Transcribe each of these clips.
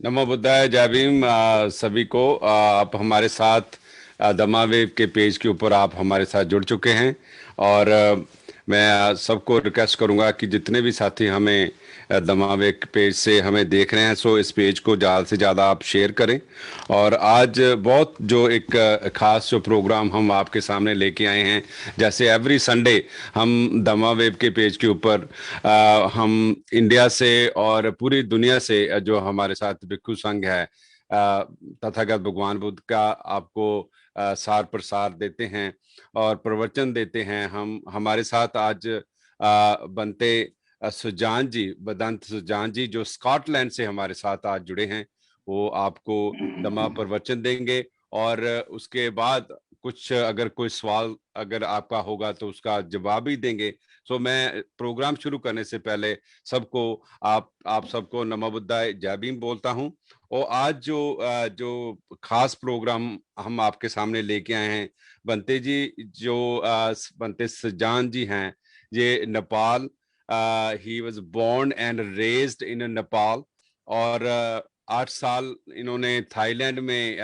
नमो बुद्धाय, जय भीम। सभी को आप हमारे साथ दमावेव के पेज के ऊपर आप हमारे साथ जुड़ चुके हैं। और मैं सबको रिक्वेस्ट करूंगा कि जितने भी साथी हमें दमावेव के पेज से हमें देख रहे हैं, सो इस पेज को ज़्यादा से ज़्यादा आप शेयर करें। और आज बहुत जो एक खास जो प्रोग्राम हम आपके सामने लेके आए हैं, जैसे एवरी संडे हम दमावेव के पेज के ऊपर हम इंडिया से और पूरी दुनिया से जो हमारे साथ भिक्षु संघ है, तथागत भगवान बुद्ध का आपको सार प्रसार देते हैं और प्रवचन देते हैं। हम हमारे साथ आज बनते सुजान जी, बदंत सुजान जी, जो स्कॉटलैंड से हमारे साथ आज जुड़े हैं, वो आपको दमा प्रवचन देंगे। और उसके बाद कुछ अगर कोई सवाल अगर आपका होगा तो उसका जवाब भी देंगे। सो मैं प्रोग्राम शुरू करने से पहले सबको आप सबको नमो बुद्धाय, जय भीम बोलता हूं। और आज जो खास प्रोग्राम हम आपके सामने लेके आए हैं, बंते जी जो बंते सजान जी हैं, ये Nepal, he was born and raised in Nepal. और 8 साल इन्होंने थाईलैंड में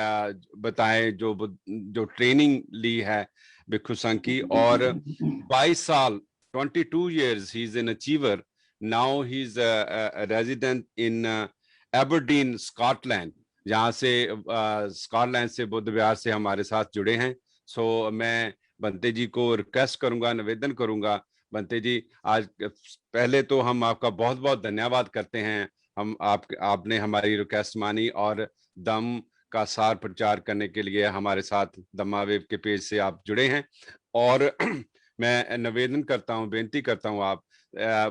बताए जो ट्रेनिंग ली है भिक्षु संघ की। और 22 साल, 22 years he is an achiever. Now he is a resident in Aberdeen, Scotland, जहाँ से स्कॉटलैंड से बुद्ध विहार से हमारे साथ जुड़े हैं। सो मैं बंते जी को रिक्वेस्ट करूंगा, निवेदन करूंगा, बंते जी आज पहले तो हम आपका बहुत बहुत धन्यवाद करते हैं। हम आपने हमारी रिक्वेस्ट मानी और दम का सार प्रचार करने के लिए हमारे साथ दमावेव के पेज से आप जुड़े हैं। और मैं निवेदन करता हूं, बेनती करता हूं, आप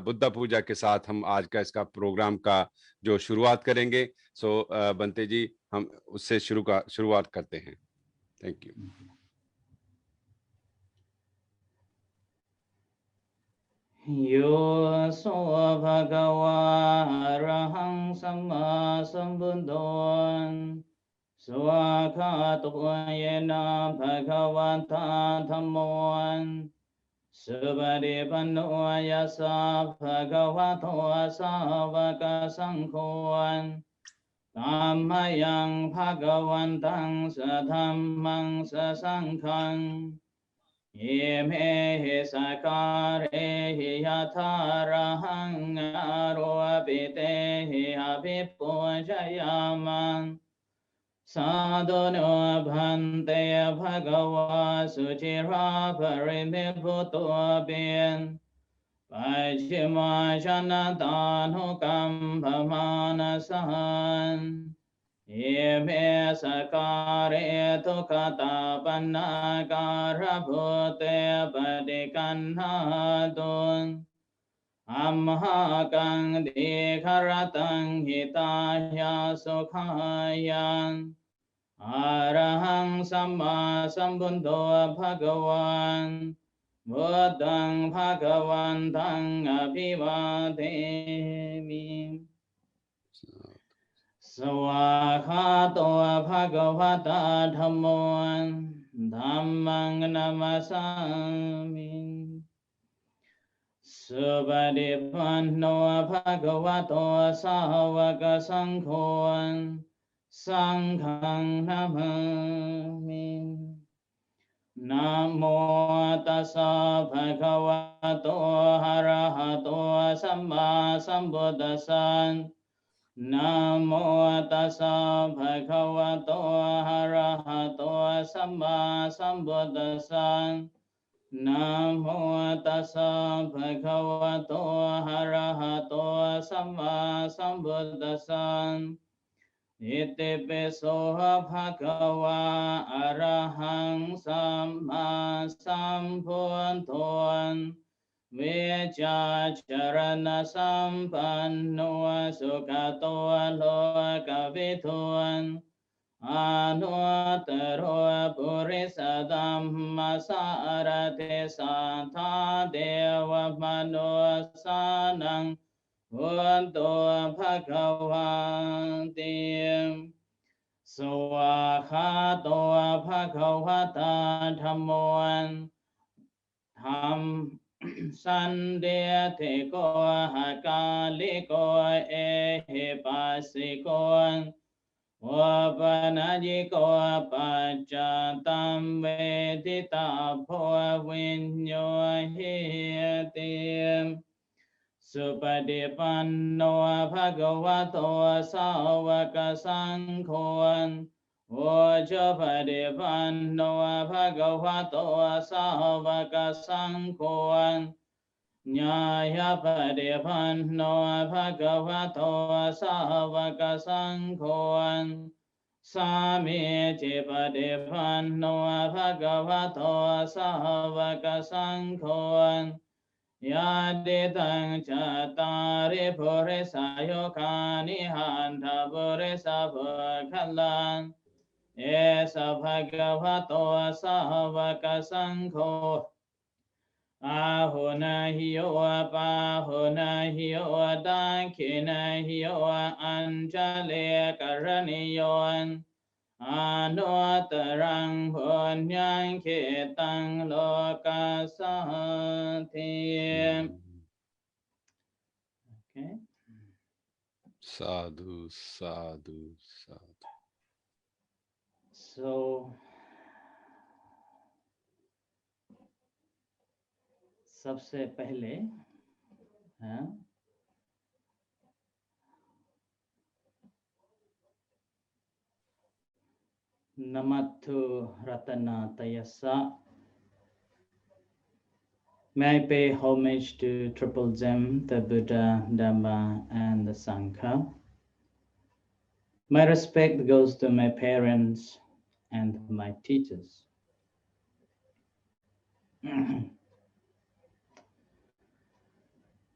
बुद्धा पूजा के साथ हम आज का इसका प्रोग्राम का जो शुरुआत करेंगे। सो बंते जी, हम उससे शुरुआत करते हैं। Thank you. Yo so bhagava arahang samma sambuddhon swakhato yena bhagavata dhammon subharipanno yasa bhagavato asavaka sankhon tammayang bhagavantang sadhammang sasankhang ये मे सकारे यथारहं आरोपिते अभिपूजयामः साधुनो भन्ते भगवा सुचिरा परिनिभूतोऽपिन् पश्चिमाशनदानुकम्भमानसन् ये मे सकारे तु कथापन्नकारभूते पदिकन्नादुन् अम्हाकं दीघरतं हिताय सुखाय अरहं सम्मा सम्बुद्धो भगवान् बुद्धं भगवन्तं अभिवादेमि स्वाहातो भगवता धम्मो धम्मं नमस्सामि सुपरिपन्नो भगवतो सावक संघो संघं नमामि नमो तस्सा भगवतो अरहतो सम्मा सम्बुद्दस्सा नमो तस्सा भगवतो अरहतो सम्मा सम्बुद्दस्सा नमो तस्सा भगवतो अरहतो सम्मा सम्बुद्दस्सा इतिपिसो भगवा अरहं सम्मा सम्बुद्धोन् विचाचरण सम्पन्नो सुखतो लोकविदुन् अनुत्तरो पुरुषधम्मसारथि साथा देवमनुसानं बुद्धो भगवन्ति स्वाहातो भगवता धम्मो Sandhyatiko hakaliko ehipasiko Vapanajiko pachatam vedita bhava vinyohiyati Supadipanno bhagavato savaka sankho Vajapadipanno bhagavato savaka sankho Nyayapadipanno bhagavato savaka sankho Samiti padipanno bhagavato savaka sankho Yaditang chatari purisa yokani hanta purisa bhagalan Esa bhagavato savaka sankho Ahuna hiyo apahuna hiyo dankina hiyo anjali karaniyo Anotarang punyang kitang lokasati. Okay. Sadhu, sadhu, sadhu. So, सबसे पहले Namattu Ratanatayasa. May I pay homage to Triple Gem, the Buddha, Dhamma, and the Sangha. My respect goes to my parents and my teachers.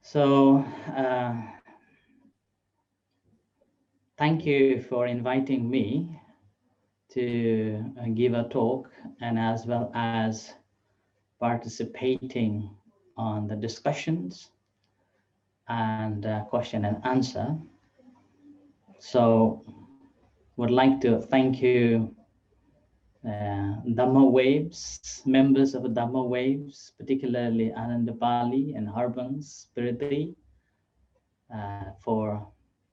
So, thank you for inviting me to give a talk and as well as participating on the discussions and question and answer. So, would like to thank you, Dhamma Waves, members of Dhamma Waves, particularly Ananda Bali and Harbans Spiritri, for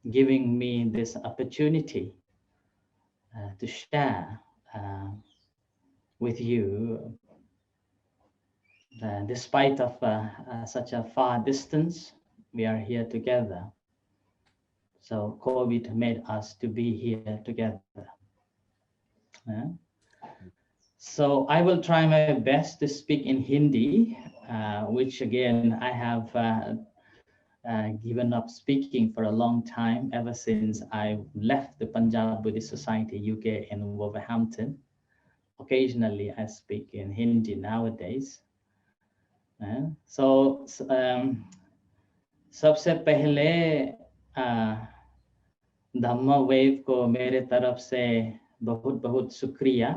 giving me this opportunity to share with you. Despite of such a far distance, we are here together. So COVID made us to be here together. So I will try my best to speak in Hindi, which again I have given up speaking for a long time, ever since I left the Punjab Buddhist Society UK in Wolverhampton. Occasionally I speak in Hindi nowadays. सबसे पहले धम्मा wave को मेरे तरफ से बहुत बहुत शुक्रिया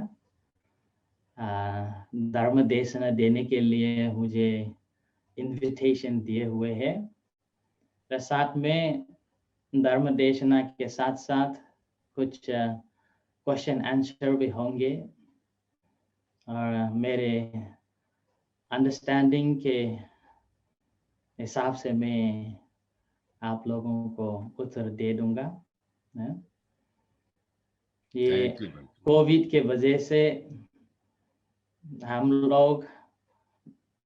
धर्म देशना देने के लिए मुझे इनविटेशन दिए हुए है। साथ में धर्म देशना के साथ साथ कुछ क्वेश्चन आंसर भी होंगे और मेरे अंडरस्टैंडिंग के हिसाब से मैं आप लोगों को उत्तर दे दूंगा। ये कोविड के वजह से हम लोग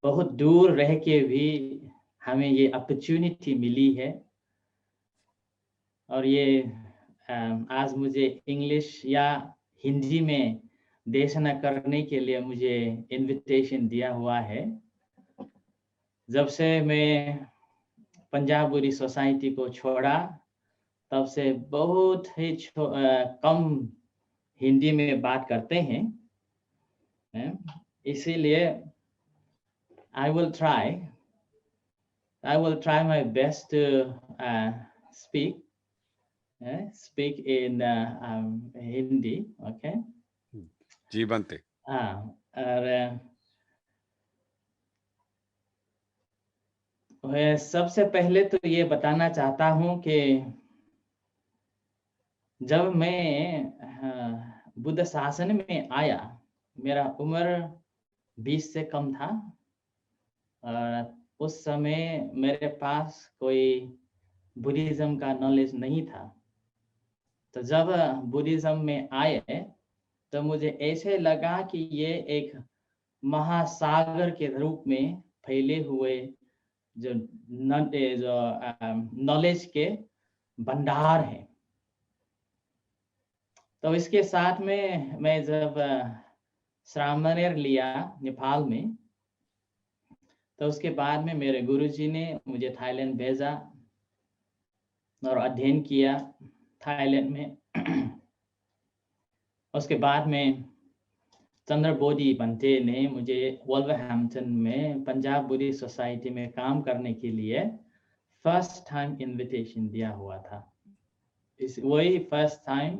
बहुत दूर रह के भी हमें ये अपॉर्चुनिटी मिली है और ये आज मुझे इंग्लिश या हिंदी में देशना करने के लिए मुझे इनविटेशन दिया हुआ है। जब से मैं पंजाब बुद्धिस्ट सोसाइटी को छोड़ा तब से बहुत ही कम हिंदी में बात करते हैं, इसीलिए I will try my best to speak in Hindi, okay? जी बनते। और सबसे पहले तो ये बताना चाहता हूँ कि जब मैं बुद्ध शासन में आया, मेरा उम्र 20 से कम था और उस समय मेरे पास कोई बुद्धिज्म का नॉलेज नहीं था। तो जब बुद्धिज्म में आए तो मुझे ऐसे लगा कि ये एक महासागर के रूप में फैले हुए जो नॉलेज के भंडार है। तो इसके साथ में मैं जब श्रामणेर लिया नेपाल में, तो उसके बाद में मेरे गुरुजी ने मुझे थाईलैंड भेजा और अध्ययन किया थाईलैंड में। उसके बाद में चंद्रबोधी बंटे ने मुझे वुल्वरहैम्पटन में पंजाब बुद्धिस्ट सोसाइटी में काम करने के लिए फर्स्ट टाइम इनविटेशन दिया हुआ था। वही फर्स्ट टाइम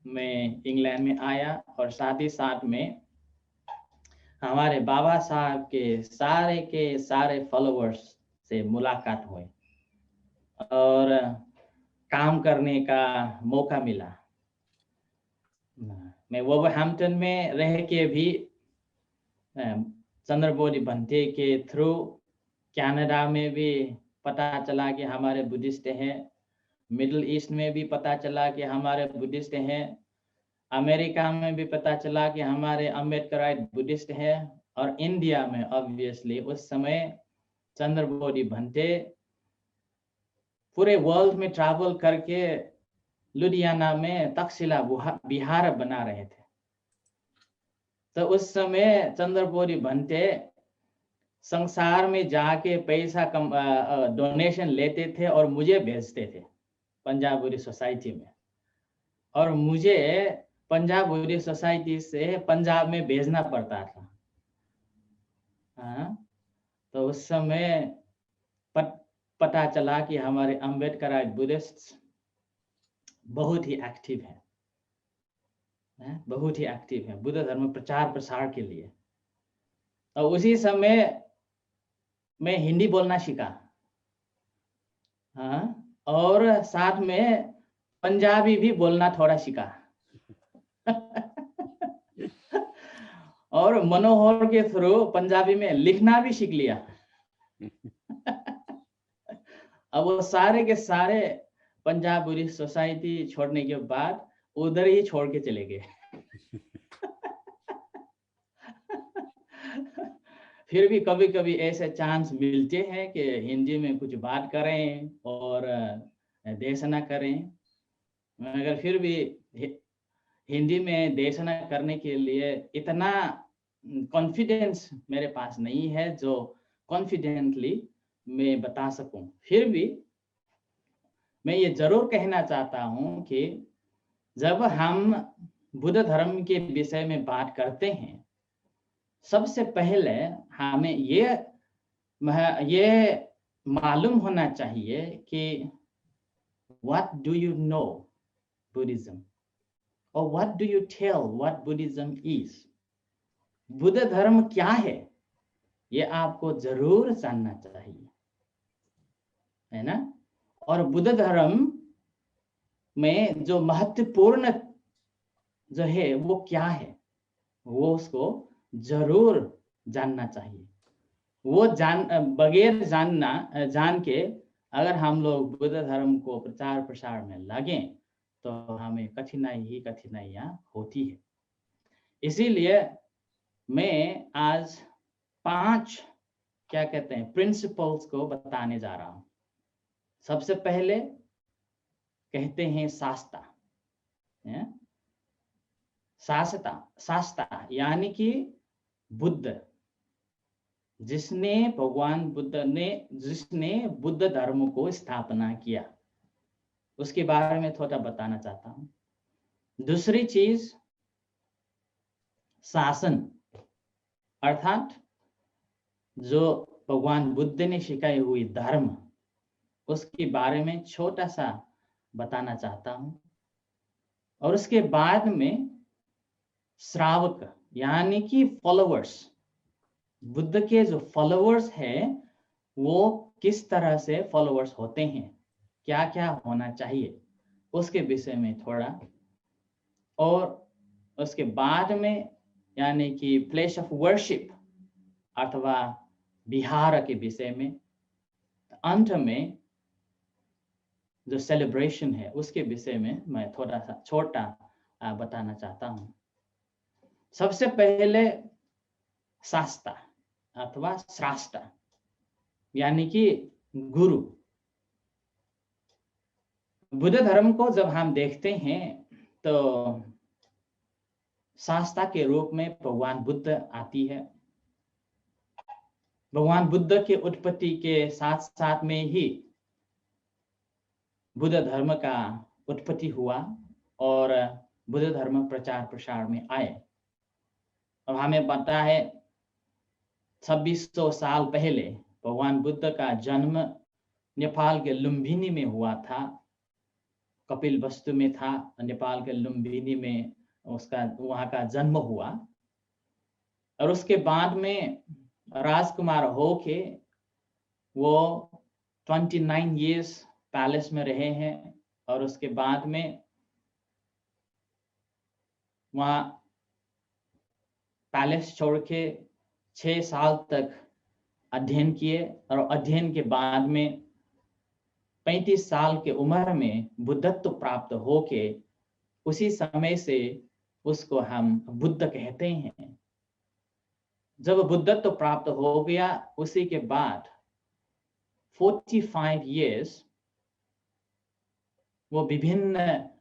मैं इंग्लैंड में आया और साथ ही साथ में हमारे बाबा साहब के सारे फॉलोअर्स से मुलाकात हुई और काम करने का मौका मिला। मैं वुल्वरहैम्पटन में रह के भी चंद्रबोधी बंटे के थ्रू कनाडा में भी पता चला कि हमारे बुद्धिस्ट हैं, मिडिल ईस्ट में भी पता चला कि हमारे बुद्धिस्ट हैं, अमेरिका में भी पता चला कि हमारे अम्बेडकराइट बुद्धिस्ट हैं, और इंडिया में ऑब्वियसली उस समय चंद्रबोधी बंटे पूरे वर्ल्ड में ट्रैवल करके लुधियाना में तक्षशिला विहार बना रहे थे। तो उस समय चंद्रबोधी बंटे संसार में जाके पैसा डोनेशन लेते थे और मुझे भेजते थे पंजाब बुद्धिस्ट सोसाइटी में, और मुझे पंजाब बुद्धिस्ट सोसाइटी से पंजाब में भेजना पड़ता था। हाँ, तो उस समय पता चला कि हमारे अम्बेडकराइट बुद्धिस्ट बहुत ही एक्टिव है, बहुत ही एक्टिव है बुद्ध धर्म प्रचार प्रसार के लिए। और उसी समय मैं हिंदी बोलना सीखा, हाँ, और साथ में पंजाबी भी बोलना थोड़ा सीखा। और मनोहर के थ्रू पंजाबी में लिखना भी सीख लिया। अब वो सारे के सारे पंजाब बुद्धिस्ट सोसाइटी छोड़ने के बाद उधर ही छोड़ के चले गए। फिर भी कभी कभी ऐसे चांस मिलते हैं कि हिंदी में कुछ बात करें और देशना करें, मगर फिर भी हिंदी में देशना करने के लिए इतना कॉन्फिडेंस मेरे पास नहीं है जो कॉन्फिडेंटली मैं बता सकूं। फिर भी मैं ये जरूर कहना चाहता हूं कि जब हम बुद्ध धर्म के विषय में बात करते हैं, सबसे पहले हमें ये मालूम होना चाहिए कि what do you know Buddhism, or what do you tell what Buddhism is? Buddha धर्म क्या है, ये आपको जरूर जानना चाहिए, है ना। और बुद्ध धर्म में जो महत्वपूर्ण जो है वो क्या है, वो उसको जरूर जानना चाहिए। वो बगैर जान के अगर हम लोग बुद्ध धर्म को प्रचार प्रसार में लगे तो हमें कठिनाइयाँ होती है। इसीलिए मैं आज 5 क्या कहते हैं प्रिंसिपल्स को बताने जा रहा हूँ। सबसे पहले कहते हैं शास्ता, शास्ता यानी कि बुद्ध, जिसने बुद्ध धर्म को स्थापना किया, उसके बारे में थोड़ा बताना चाहता हूं। दूसरी चीज शासन, अर्थात जो भगवान बुद्ध ने सिखाई हुई धर्म, उसके बारे में छोटा सा बताना चाहता हूं। और उसके बाद में श्रावक यानी कि फॉलोअर्स, बुद्ध के जो फॉलोअर्स हैं वो किस तरह से फॉलोअर्स होते हैं, क्या क्या होना चाहिए, उसके विषय में थोड़ा। और उसके बाद में यानी कि प्लेस ऑफ वर्शिप अथवा बिहार के विषय में, अंत में जो सेलिब्रेशन है उसके विषय में मैं थोड़ा सा छोटा बताना चाहता हूँ। सबसे पहले शास्ता अथवा श्राष्टा यानी कि गुरु। बुद्ध धर्म को जब हम देखते हैं तो शास्ता के रूप में भगवान बुद्ध आती है। भगवान बुद्ध के उत्पत्ति के साथ साथ में ही बुद्ध धर्म का उत्पत्ति हुआ और बुद्ध धर्म प्रचार प्रसार में आए। अब हमें पता है 2600 साल पहले भगवान बुद्ध का जन्म नेपाल के लुम्बिनी में हुआ था, कपिलवस्तु में था। नेपाल के लुम्बिनी में उसका वहाँ का जन्म हुआ और उसके बाद में राजकुमार होके वो 29 years पैलेस में रहे हैं और उसके बाद में वहाँ पैलेस छोड़ के 6 साल तक अध्ययन किए और अध्ययन के बाद में 35 साल के उम्र में बुद्धत्व प्राप्त होके उसी समय से उसको हम बुद्ध कहते हैं। जब बुद्धत्व प्राप्त हो गया उसी के बाद 45 years वो विभिन्न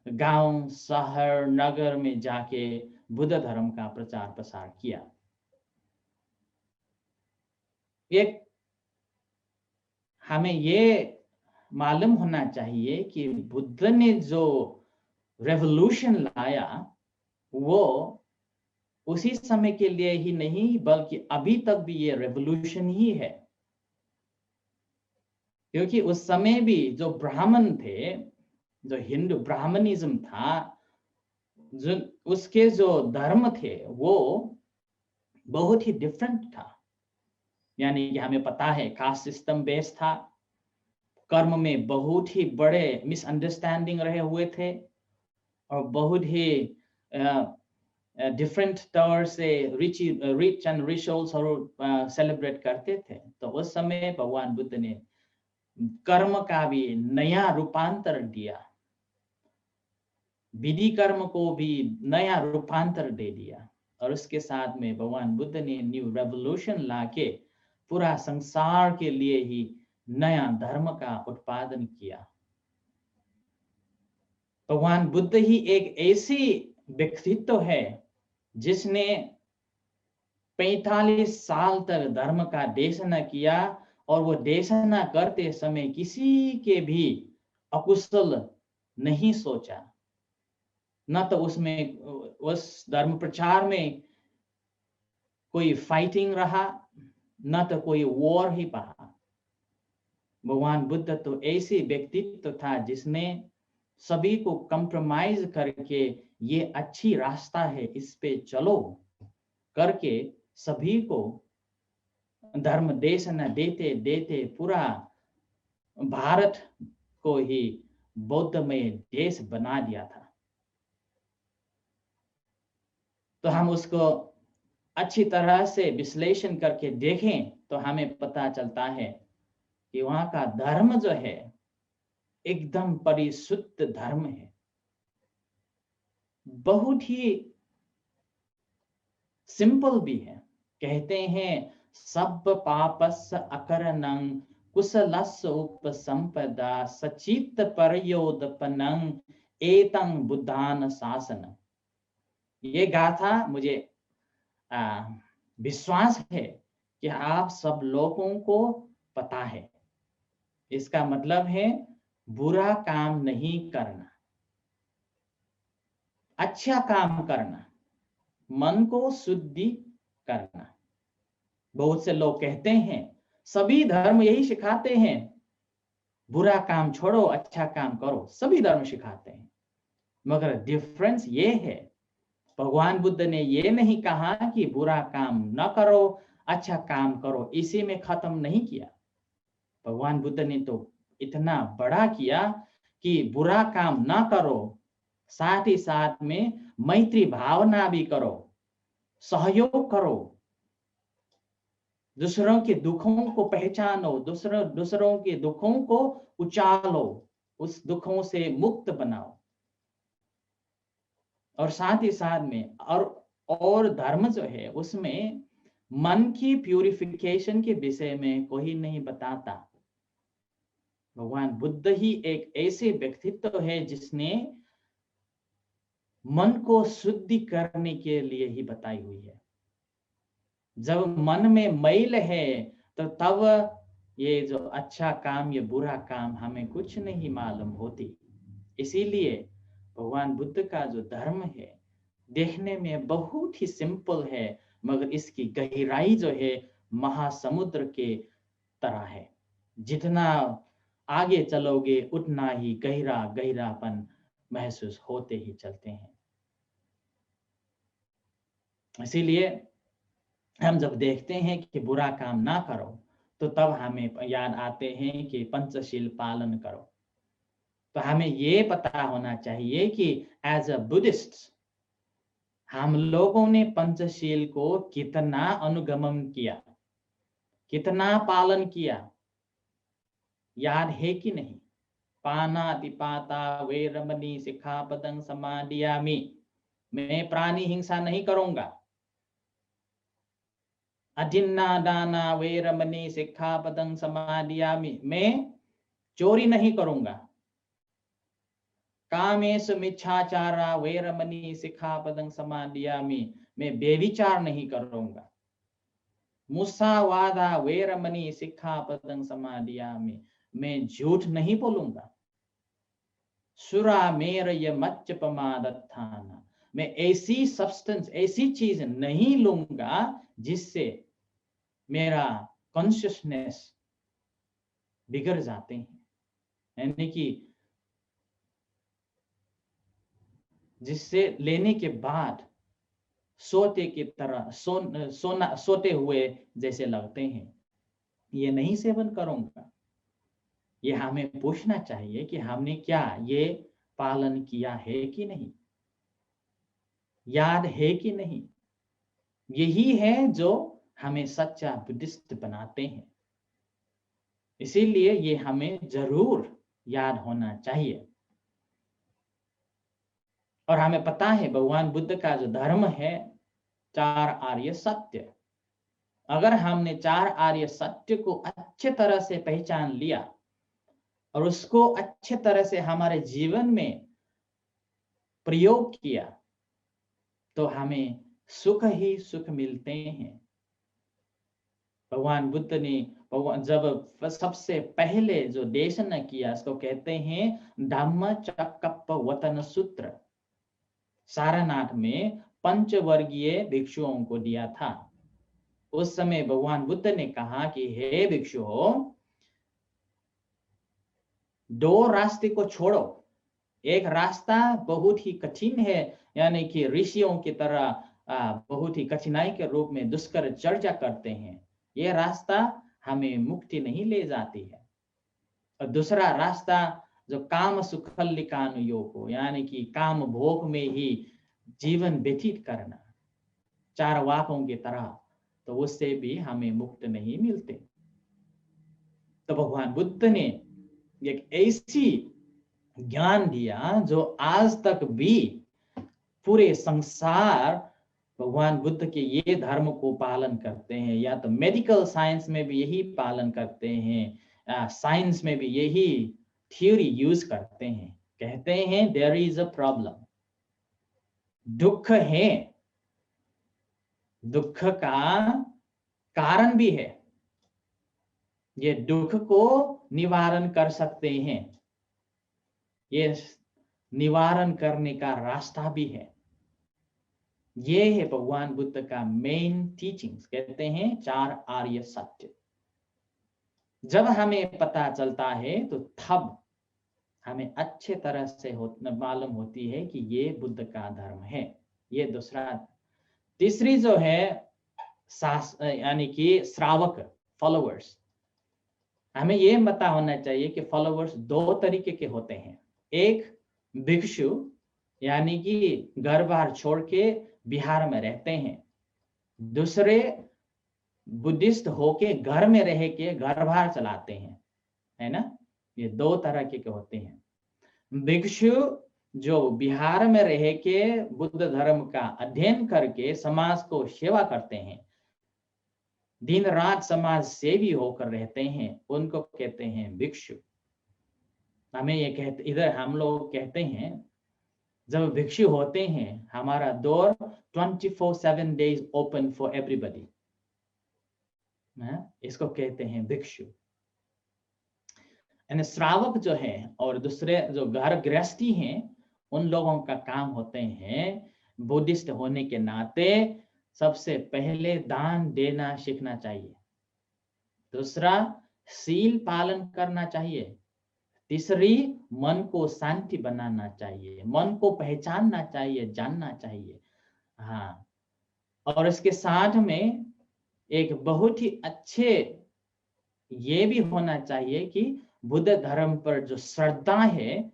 गांव, शहर, नगर में जाके बुद्ध धर्म का प्रचार प्रसार किया। एक हमें ये मालूम होना चाहिए कि बुद्ध ने जो रेवोल्यूशन लाया वो उसी समय के लिए ही नहीं बल्कि अभी तक भी ये रेवोल्यूशन ही है। क्योंकि उस समय भी जो ब्राह्मण थे, जो हिंदू ब्राह्मणिज्म था, जो उसके जो धर्म थे वो बहुत ही डिफरेंट था। यानी कि हमें पता है कास्ट सिस्टम बेस्ड था, कर्म में बहुत ही बड़े मिसअंडरस्टैंडिंग रहे हुए थे और बहुत ही डिफरेंट तौर से रिच एंड रिचुअल्स और सेलिब्रेट करते थे। तो उस समय भगवान बुद्ध ने कर्म का भी नया रूपांतर दिया, विधि कर्म को भी नया रूपांतर दे दिया और उसके साथ में भगवान बुद्ध ने न्यू रेवोल्यूशन लाके पूरा संसार के लिए ही नया धर्म का उत्पादन किया। भगवान बुद्ध ही एक ऐसी व्यक्तित्व है जिसने 45 साल तक धर्म का देशना किया और वो देशना करते समय किसी के भी अकुशल नहीं सोचा, न तो उसमें उस धर्म प्रचार में कोई फाइटिंग रहा, न तो कोई वॉर ही पड़ा। भगवान बुद्ध तो ऐसे व्यक्तित्व था जिसने सभी को कंप्रोमाइज करके ये अच्छी रास्ता है इस पे चलो करके सभी को धर्म देशना देते देते पूरा भारत को ही बौद्धमय देश बना दिया था। तो हम उसको अच्छी तरह से विश्लेषण करके देखें तो हमें पता चलता है कि वहां का धर्म जो है एकदम परिशुद्ध धर्म है, बहुत ही सिंपल भी है। कहते हैं सब पापस्य अकरणं कुशलस्य उपसंपदा सचित्त परयोदपनं एतं बुद्धान शासनम्। ये गाथा मुझे विश्वास है कि आप सब लोगों को पता है। इसका मतलब है बुरा काम नहीं करना, अच्छा काम करना, मन को शुद्धि करना। बहुत से लोग कहते हैं सभी धर्म यही सिखाते हैं, बुरा काम छोड़ो अच्छा काम करो, सभी धर्म सिखाते हैं। मगर डिफरेंस ये है, भगवान बुद्ध ने ये नहीं कहा कि बुरा काम न करो अच्छा काम करो, इसी में खत्म नहीं किया। भगवान बुद्ध ने तो इतना बड़ा किया कि बुरा काम ना करो, साथ ही साथ में मैत्री भावना भी करो, सहयोग करो, दूसरों के दुखों को पहचानो, दूसरों के दुखों को उछालो, उस दुखों से मुक्त बनाओ। और साथ ही साथ में और धर्म जो है उसमें मन की प्यूरिफिकेशन के विषय में कोई नहीं बताता। भगवान बुद्ध ही एक ऐसे व्यक्तित्व है जिसने मन को शुद्धि करने के लिए ही बताई हुई है। जब मन में मैल है तो तब ये जो अच्छा काम या बुरा काम हमें कुछ नहीं मालूम होती। इसीलिए भगवान बुद्ध का जो धर्म है देखने में बहुत ही सिंपल है, मगर इसकी गहराई जो है महासमुद्र के तरह है। जितना आगे चलोगे उतना ही गहरापन महसूस होते ही चलते हैं। इसीलिए हम जब देखते हैं कि बुरा काम ना करो तो तब हमें याद आते हैं कि पंचशील पालन करो। तो हमें ये पता होना चाहिए कि एज अ बुद्धिस्ट हम लोगों ने पंचशील को कितना अनुगमन किया, कितना पालन किया, याद है कि नहीं? पानातिपाता वेरमणि सिक्खापदं समादियामि, मैं प्राणी हिंसा नहीं करूंगा। अजिन्ना दाना वेरमणि सिक्खापदं समादियामि, मैं चोरी नहीं करूंगा। कामेषु मिच्छाचारा वेरमणि सिक्खापदं समादियामि, मैं बेविचार नहीं करूंगा। मुसावादा वेरमणि सिक्खापदं समादियामि, मैं झूठ नहीं बोलूंगा। सुरा मेरय मच्चपमादत्थाना, मैं ऐसी सब्सटेंस, ऐसी चीज नहीं लूंगा जिससे मेरा कॉन्शियसनेस बिगड़ जाते हैं, यानी कि जिससे लेने के बाद सोते की तरह सोते हुए जैसे लगते हैं, ये नहीं सेवन करूंगा। ये हमें पूछना चाहिए कि हमने क्या ये पालन किया है कि नहीं, याद है कि नहीं। यही है जो हमें सच्चा बुद्धिस्ट बनाते हैं। इसीलिए ये हमें जरूर याद होना चाहिए। और हमें पता है भगवान बुद्ध का जो धर्म है 4 आर्य सत्य। अगर हमने 4 आर्य सत्य को अच्छे तरह से पहचान लिया और उसको अच्छे तरह से हमारे जीवन में प्रयोग किया तो हमें सुख ही सुख मिलते हैं। भगवान बुद्ध ने जब सबसे पहले जो देशना किया उसको कहते हैं धम्मचक्कपवतन सूत्र, सारनाथ में पंचवर्गीय भिक्षुओं को दिया था। उस समय भगवान बुद्ध ने कहा कि हे भिक्षुओं, 2 रास्ते को छोड़ो। एक रास्ता बहुत ही कठिन है, यानी कि ऋषियों की तरह बहुत ही कठिनाई के रूप में दुष्कर चर्चा करते हैं। यह रास्ता हमें मुक्ति नहीं ले जाती है। और दूसरा रास्ता जो काम सुखल्लिकानु योग हो, यानी कि काम भोग में ही जीवन व्यतीत करना, 4 वाकों की तरह, तो उससे भी हमें मुक्त नहीं मिलते। तो भगवान बुद्ध ने एक ऐसी ज्ञान दिया जो आज तक भी पूरे संसार भगवान बुद्ध के ये धर्म को पालन करते हैं। या तो मेडिकल साइंस में भी यही पालन करते हैं, साइंस में भी यही थ्योरी यूज करते हैं। कहते हैं देयर इज अ प्रॉब्लम, दुख है, दुख का कारण भी है, ये दुख को निवारण कर सकते हैं, ये निवारण करने का रास्ता भी है। ये है भगवान बुद्ध का मेन टीचिंग्स, कहते हैं 4 आर्य सत्य। जब हमें पता चलता है तो तब हमें अच्छे तरह से मालूम होती है कि ये बुद्ध का धर्म है। ये दूसरा। तीसरी जो है यानी कि श्रावक, फॉलोअर्स। हमें ये पता होना चाहिए कि फॉलोअर्स 2 तरीके के होते हैं। एक भिक्षु, यानी कि घर बार छोड़ के बिहार में रहते हैं। दूसरे बुद्धिस्ट होके घर में रह के घर बार चलाते हैं, है ना। ये दो तरह के होते हैं। भिक्षु जो बिहार में रह के बुद्ध धर्म का अध्ययन करके समाज को सेवा करते हैं, दिन रात समाज सेवी होकर रहते हैं, उनको कहते हैं भिक्षु। हमें ये कहते, इधर हम लोग कहते हैं जब भिक्षु होते हैं हमारा door 24/7 days open for everybody, इसको कहते हैं भिक्षु। यानी श्रावक जो है और दूसरे जो घर गृहस्थी हैं, उन लोगों का काम होते हैं बुद्धिस्ट होने के नाते सबसे पहले दान देना सीखना चाहिए, दूसरा सील पालन करना चाहिए, तीसरी मन को शांति बनाना चाहिए, मन को पहचानना चाहिए, जानना चाहिए। हाँ, और इसके साथ में एक बहुत ही अच्छे ये भी होना चाहिए कि बुद्ध धर्म पर जो श्रद्धा है,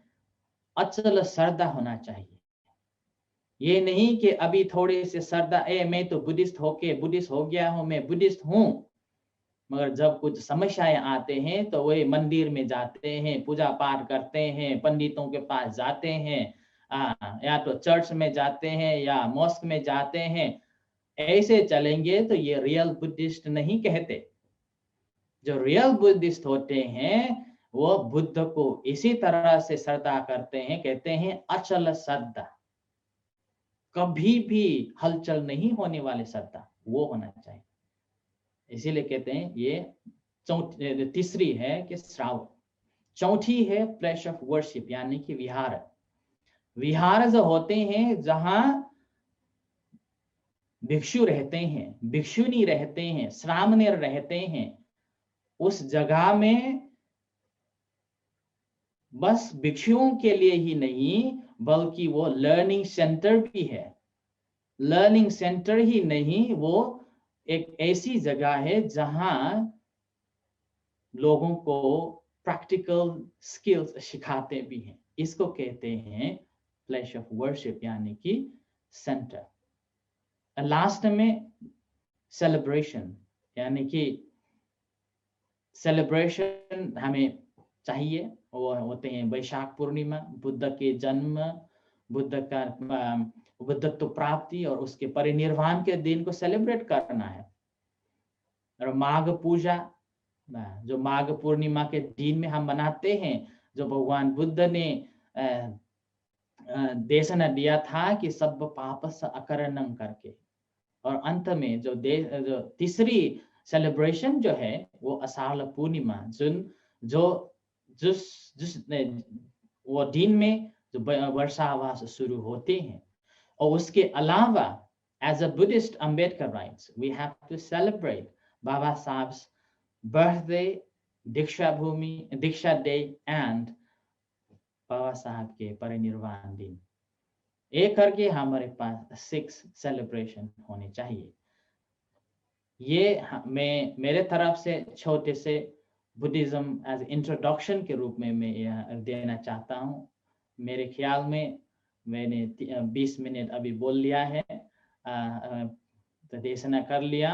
अचल श्रद्धा होना चाहिए। ये नहीं कि अभी थोड़े से श्रद्धा, मैं तो बुद्धिस्ट हो गया हूं, मैं बुद्धिस्ट हूं, मगर जब कुछ समस्याएं आते हैं तो वे मंदिर में जाते हैं, पूजा पाठ करते हैं, पंडितों के पास जाते हैं, या तो चर्च में जाते हैं या मॉस्क में जाते हैं। ऐसे चलेंगे तो ये रियल बुद्धिस्ट नहीं कहते। जो रियल बुद्धिस्ट होते हैं वो बुद्ध को इसी तरह से श्रद्धा करते हैं, कहते हैं अचल श्रद्धा, कभी भी हलचल नहीं होने वाली श्रद्धा, वो होना चाहिए। इसीलिए कहते हैं ये तीसरी है कि श्रावक। चौथी है प्लेस ऑफ वर्शिप, यानी कि विहार। विहार जो होते हैं जहां भिक्षु रहते हैं, भिक्षुनी रहते हैं, श्रामणेर रहते हैं, उस जगह में बस भिक्षुओं के लिए ही नहीं बल्कि वो लर्निंग सेंटर भी है। लर्निंग सेंटर ही नहीं, वो एक ऐसी जगह है जहां लोगों को प्रैक्टिकल स्किल्स सिखाते भी हैं। इसको कहते हैं प्लेस ऑफ वर्शिप, यानी कि सेंटर। लास्ट में सेलिब्रेशन, यानी कि सेलिब्रेशन हमें चाहिए, वो होते हैं वैशाख पूर्णिमा, बुद्ध के जन्म, बुद्ध का बुद्धत्व प्राप्ति और उसके परिनिर्वाण के दिन को सेलिब्रेट करना है। और माघ पूजा, जो माघ पूर्णिमा के दिन में हम मनाते हैं, जो भगवान बुद्ध ने देशना दिया था कि सब पाप अकरणं करके। और अंत में जो तीसरी सेलिब्रेशन जो है वो आषाढ़ पूर्णिमा, जिस वो दिन में जो वर्षावास शुरू होते हैं। और उसके अलावा as a Buddhist, Ambedkarites, we have to celebrate Baba Sahab's birthday, Diksha Day and Baba Sahab के परिनिर्वाण दिन। एक करके हमारे पास 6 सेलिब्रेशन होने चाहिए। ये मैं मेरे तरफ से छोटे से बुद्धिज्म एज इंट्रोडक्शन के रूप में मैं यह देना चाहता हूँ। मेरे ख्याल में मैंने 20 मिनट अभी बोल लिया है, देशना कर लिया।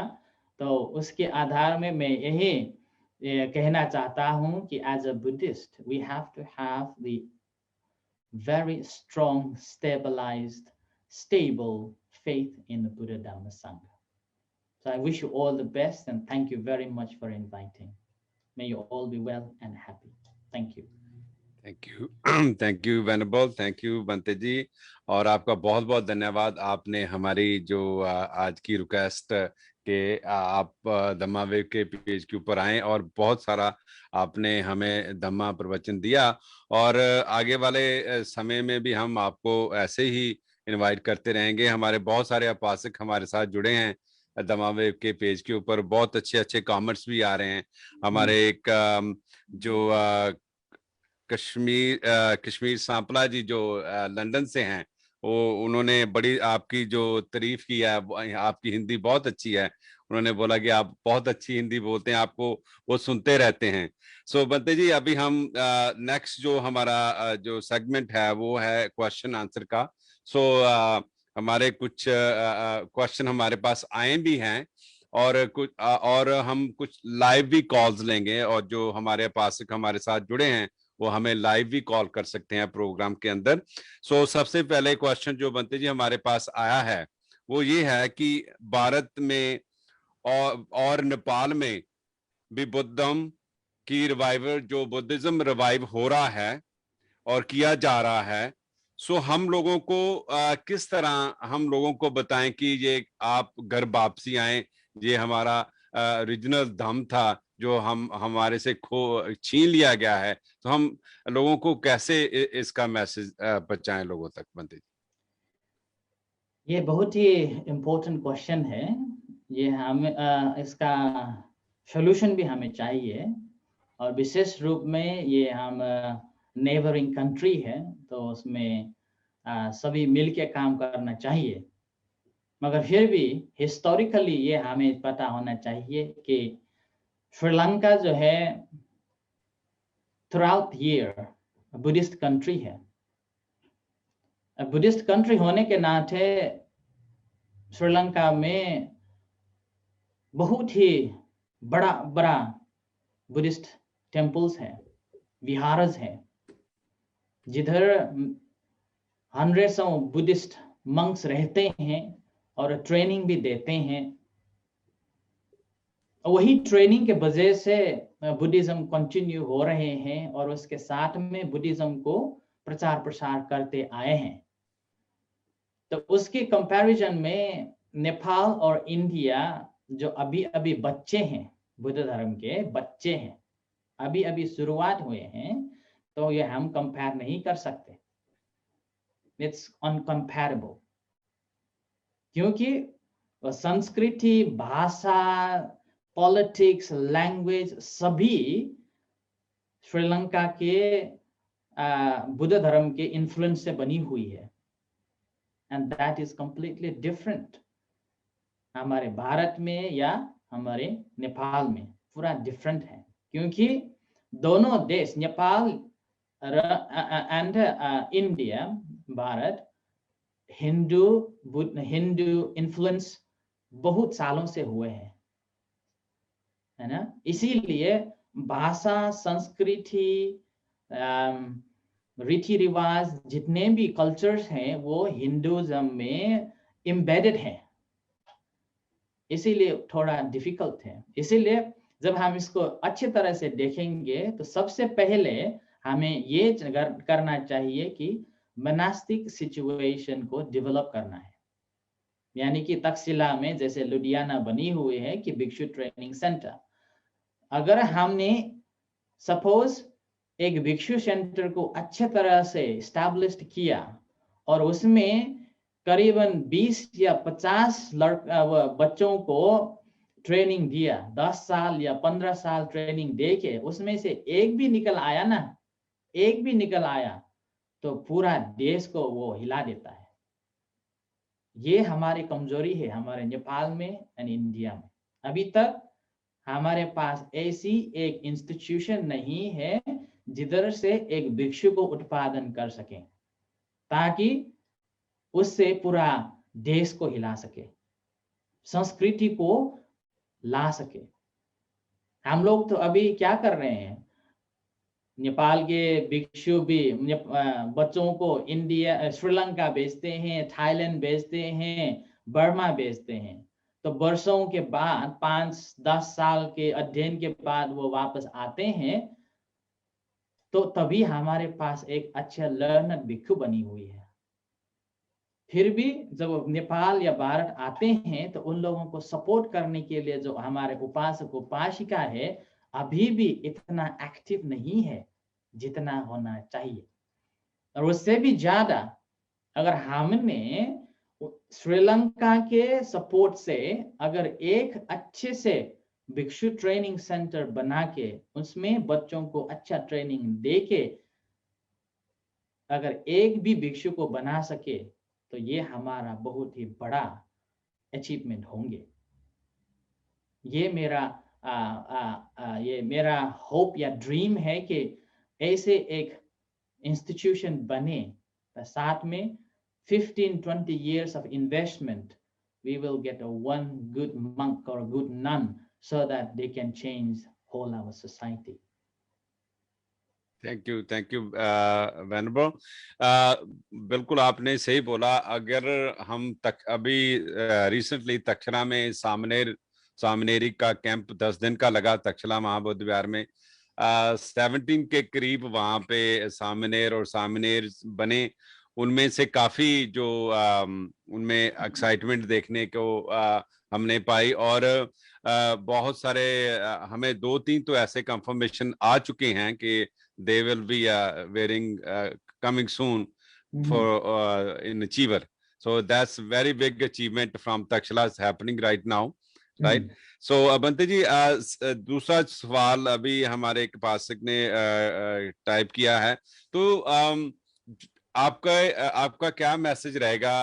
तो उसके आधार में मैं यही कहना चाहता हूँ कि as a Buddhist we have to have the very strong, stabilized, stable faith in the Buddha Dhamma Sangha. So I wish you all the best and thank you very much for inviting. May you all be well and happy. Thank you. Thank you venerable, thank you Bhante ji, और आपका बहुत बहुत धन्यवाद। आपने हमारी जो आज की रिक्वेस्ट के आप धम्मा वेव के पेज के ऊपर आए और बहुत सारा आपने हमें धम्मा प्रवचन दिया। और आगे वाले समय में भी हम आपको ऐसे ही इनवाइट करते रहेंगे। हमारे बहुत सारे उपासक हमारे साथ जुड़े हैं धम्मा वेव के पेज के ऊपर, बहुत अच्छे अच्छे कमेंट्स भी आ रहे हैं। हमारे एक जो कश्मीर सांपला जी जो लंदन से हैं, वो उन्होंने बड़ी आपकी जो तारीफ की है, आपकी हिंदी बहुत अच्छी है। उन्होंने बोला कि आप बहुत अच्छी हिंदी बोलते हैं, आपको वो सुनते रहते हैं। सो बंते जी, अभी हम नेक्स्ट जो हमारा जो सेगमेंट है वो है क्वेश्चन आंसर का। सो हमारे कुछ क्वेश्चन हमारे पास आए भी हैं और हम कुछ लाइव भी कॉल्स लेंगे, और जो हमारे उपासक हमारे साथ जुड़े हैं वो हमें लाइव भी कॉल कर सकते हैं प्रोग्राम के अंदर। सबसे पहले क्वेश्चन जो बनते जी हमारे पास आया है वो ये है कि भारत में और नेपाल में भी बुद्धिज्म की रिवाइवल, जो बुद्धिज्म रिवाइव हो रहा है और किया जा रहा है, हम लोगों को किस तरह हम लोगों को बताएं कि ये आप घर वापसी आए, ये हमारा ओरिजिनल धर्म था जो हम हमारे से छीन लिया गया है, तो हम लोगों को कैसे इसका मैसेज पहुंचाएं लोगों तक बनते जी? ये बहुत ही इम्पोर्टेंट क्वेश्चन है। ये हम इसका सॉल्यूशन भी हमें चाहिए, और विशेष रूप में ये हम नेबरिंग कंट्री है तो उसमें सभी मिलके काम करना चाहिए। मगर फिर भी हिस्टोरिकली ये हमें पता होना चाहिए कि श्रीलंका जो है थ्रूआउट ईयर बुद्धिस्ट कंट्री है। बुद्धिस्ट कंट्री होने के नाते श्रीलंका में बहुत ही बड़ा बड़ा बुद्धिस्ट टेम्पल्स हैं, विहारस हैं, जिधर हंड्रेड्सों बुद्धिस्ट मंक्स रहते हैं और ट्रेनिंग भी देते हैं। वही ट्रेनिंग के वजह से बुद्धिज्म कंटिन्यू हो रहे हैं और उसके साथ में बुद्धिज्म को प्रचार प्रसार करते आए हैं। तो उसके कंपैरिजन में नेपाल और इंडिया जो अभी अभी बच्चे हैं, बुद्ध धर्म के बच्चे हैं, अभी अभी शुरुआत हुए हैं, तो ये हम कंपेयर नहीं कर सकते। इट्स अनकंपेरेबल, क्योंकि संस्कृति, भाषा, पॉलिटिक्स, लैंग्वेज सभी श्रीलंका के बुद्ध धर्म के इन्फ्लुएंस से बनी हुई है, and that is completely different. हमारे भारत में या हमारे नेपाल में पूरा डिफरेंट है, क्योंकि दोनों देश Nepal and India, Bharat, Hindu influence बहुत सालों से हुए हैं, है ना। इसीलिए भाषा, संस्कृति, रीति रिवाज, जितने भी कल्चर्स हैं वो हिंदुइज्म में एम्बेडेड हैं, इसीलिए थोड़ा डिफिकल्ट है। इसीलिए जब हम इसको अच्छी तरह से देखेंगे तो सबसे पहले हमें ये करना चाहिए कि मोनास्टिक सिचुएशन को डेवलप करना है। यानी कि तक्षशिला में जैसे लुधियाना बनी हुई है कि भिक्षु ट्रेनिंग सेंटर, अगर हमने सपोज एक भिक्षु सेंटर को अच्छे तरह से एस्टैब्लिश किया और उसमें करीबन 20 या 50 बच्चों को ट्रेनिंग दिया, 10 साल या 15 साल ट्रेनिंग दे के उसमें से एक भी निकल आया ना, एक भी निकल आया तो पूरा देश को वो हिला देता है। ये हमारी कमजोरी है हमारे नेपाल में एंड इंडिया में। अभी तक हमारे पास ऐसी एक इंस्टीट्यूशन नहीं है जिधर से एक भिक्षु को उत्पादन कर सके ताकि उससे पूरा देश को हिला सके, संस्कृति को ला सके। हम लोग तो अभी क्या कर रहे हैं, नेपाल के भिक्षु भी बच्चों को इंडिया, श्रीलंका भेजते हैं, थाईलैंड भेजते हैं, बर्मा भेजते हैं। तो वर्षों के बाद 5-10 साल के अध्ययन के बाद वो वापस आते हैं, तो तभी हमारे पास एक अच्छा लर्नर भिक्षु बनी हुई है। फिर भी जब नेपाल या भारत आते हैं तो उन लोगों को सपोर्ट करने के लिए जो हमारे उपासक उपासिका है अभी भी इतना एक्टिव नहीं है जितना होना चाहिए। और उससे भी ज्यादा अगर हमने श्रीलंका के सपोर्ट से अगर एक अच्छे से भिक्षु ट्रेनिंग सेंटर बना के उसमें बच्चों को अच्छा ट्रेनिंग दे के अगर एक भी भिक्षु को बना सके तो ये हमारा बहुत ही बड़ा अचीवमेंट होंगे। ये मेरा होप या ड्रीम है कि ऐसे एक इंस्टीट्यूशन बने, साथ में 15-20 years of investment we will get a one good monk or a good nun so that they can change whole our society. Thank you venerable. बिल्कुल आपने सही बोला। अगर हम तक अभी रिसेंटली तक्षशिला में सामनेरी का कैंप 10 दिन का लगा तक्षशिला महाबोध विहार में। 17 के करीब वहां पे सामनेर और सामनेर बने। उनमें से काफी जो उनमें एक्साइटमेंट देखने को हमने पाई। और बहुत सारे हमें 2-3 तो ऐसे कंफर्मेशन आ चुके हैं कि they will be wearing coming soon for in Achiever. So that's very big achievement from Takshila is happening right now, right? So Bante ji, दूसरा सवाल अभी हमारे एक पासक ने टाइप किया है। तो आपका क्या मैसेज रहेगा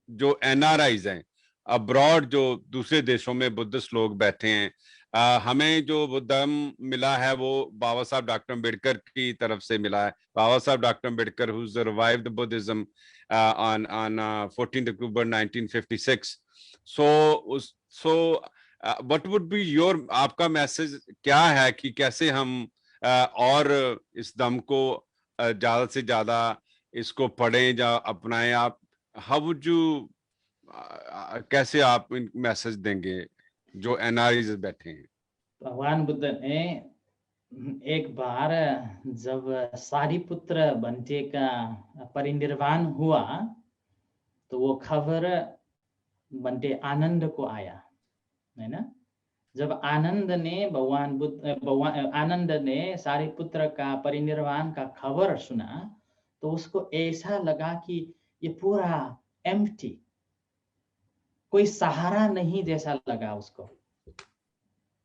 जो NRIs हैं अब्रॉड, जो दूसरे देशों में बुद्धिस्ट लोग बैठे हैं? हमें जो बुद्धम मिला है वो बाबा साहब डॉक्टर अम्बेडकर की तरफ से मिला है। बाबा साहब doctor Ambedkar who revived Buddhism on 14th October 1956. So what would be your, आपका मैसेज क्या है कि कैसे हम और इस दम को ज्यादा से ज्यादा इसको पढ़ें या अपनाएं? आप हाउ वुड यू, कैसे आप इन मैसेज देंगे जो NRIs बैठे हैं? भगवान बुद्ध ने एक बार जब सारिपुत्र बंटे का परिनिर्वाण हुआ तो वो खबर बंटे आनंद को आया, है ना। जब आनंद ने सारिपुत्र का परिनिर्वाण का खबर सुना तो उसको ऐसा लगा कि ये पूरा एम्प्टी, कोई सहारा नहीं जैसा लगा उसको।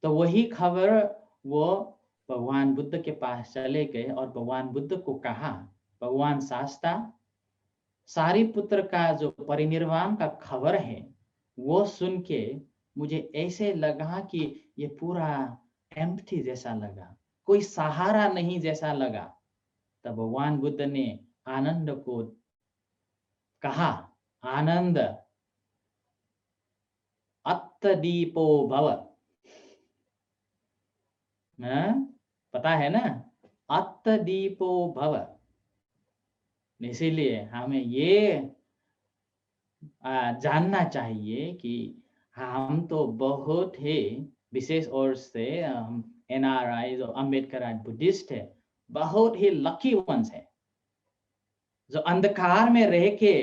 तो वही खबर वो भगवान बुद्ध के पास चले गए और भगवान बुद्ध को कहा, भगवान शास्ता, सारिपुत्र का जो परिनिर्वाण का खबर है वो सुन के मुझे ऐसे लगा कि ये पूरा एम्प्टी जैसा लगा, कोई सहारा नहीं जैसा लगा। तब भगवान बुद्ध ने आनंद को कहा, आनंद अत्तदीपो भव, पता है ना, अत्तदीपो भव। इसीलिए हमें ये जानना चाहिए कि हम तो बहुत ही विशेष और से NRIs और अम्बेडकर बुद्धिस्ट है, बहुत ही लकी वंस है जो अंधकार में रह के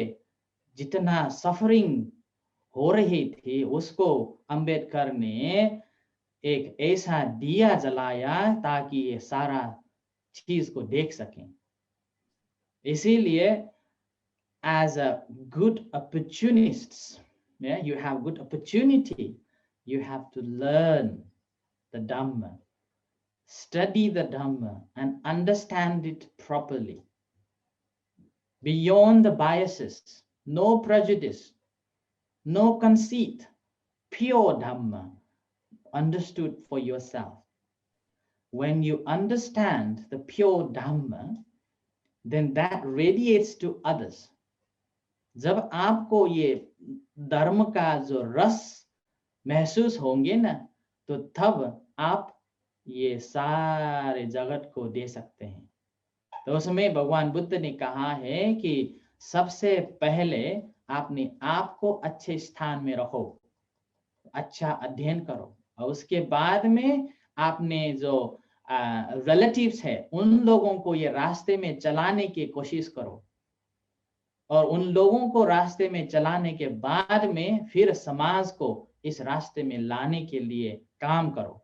जितना सफरिंग हो रही थी उसको अम्बेडकर ने एक ऐसा दिया जलाया ताकि ये सारा चीज को देख सकें। इसीलिए as a good opportunists, yeah, you have good opportunity, you have to learn the Dhamma, study the Dhamma and understand it properly, beyond the biases, no prejudice, no conceit, pure Dhamma, understood for yourself. When you understand the pure Dhamma, then that radiates to others. जब आपको ये धर्म का जो रस महसूस होंगे ना, तो तब आप ये सारे जगत को दे सकते हैं। तो उसमें भगवान बुद्ध ने कहा है कि सबसे पहले आपने आपको अच्छे स्थान में रखो, अच्छा अध्ययन करो, और उसके बाद में आपने जो रिलेटिव्स है उन लोगों को ये रास्ते में चलाने की कोशिश करो, और उन लोगों को रास्ते में चलाने के बाद में फिर समाज को इस रास्ते में लाने के लिए काम करो।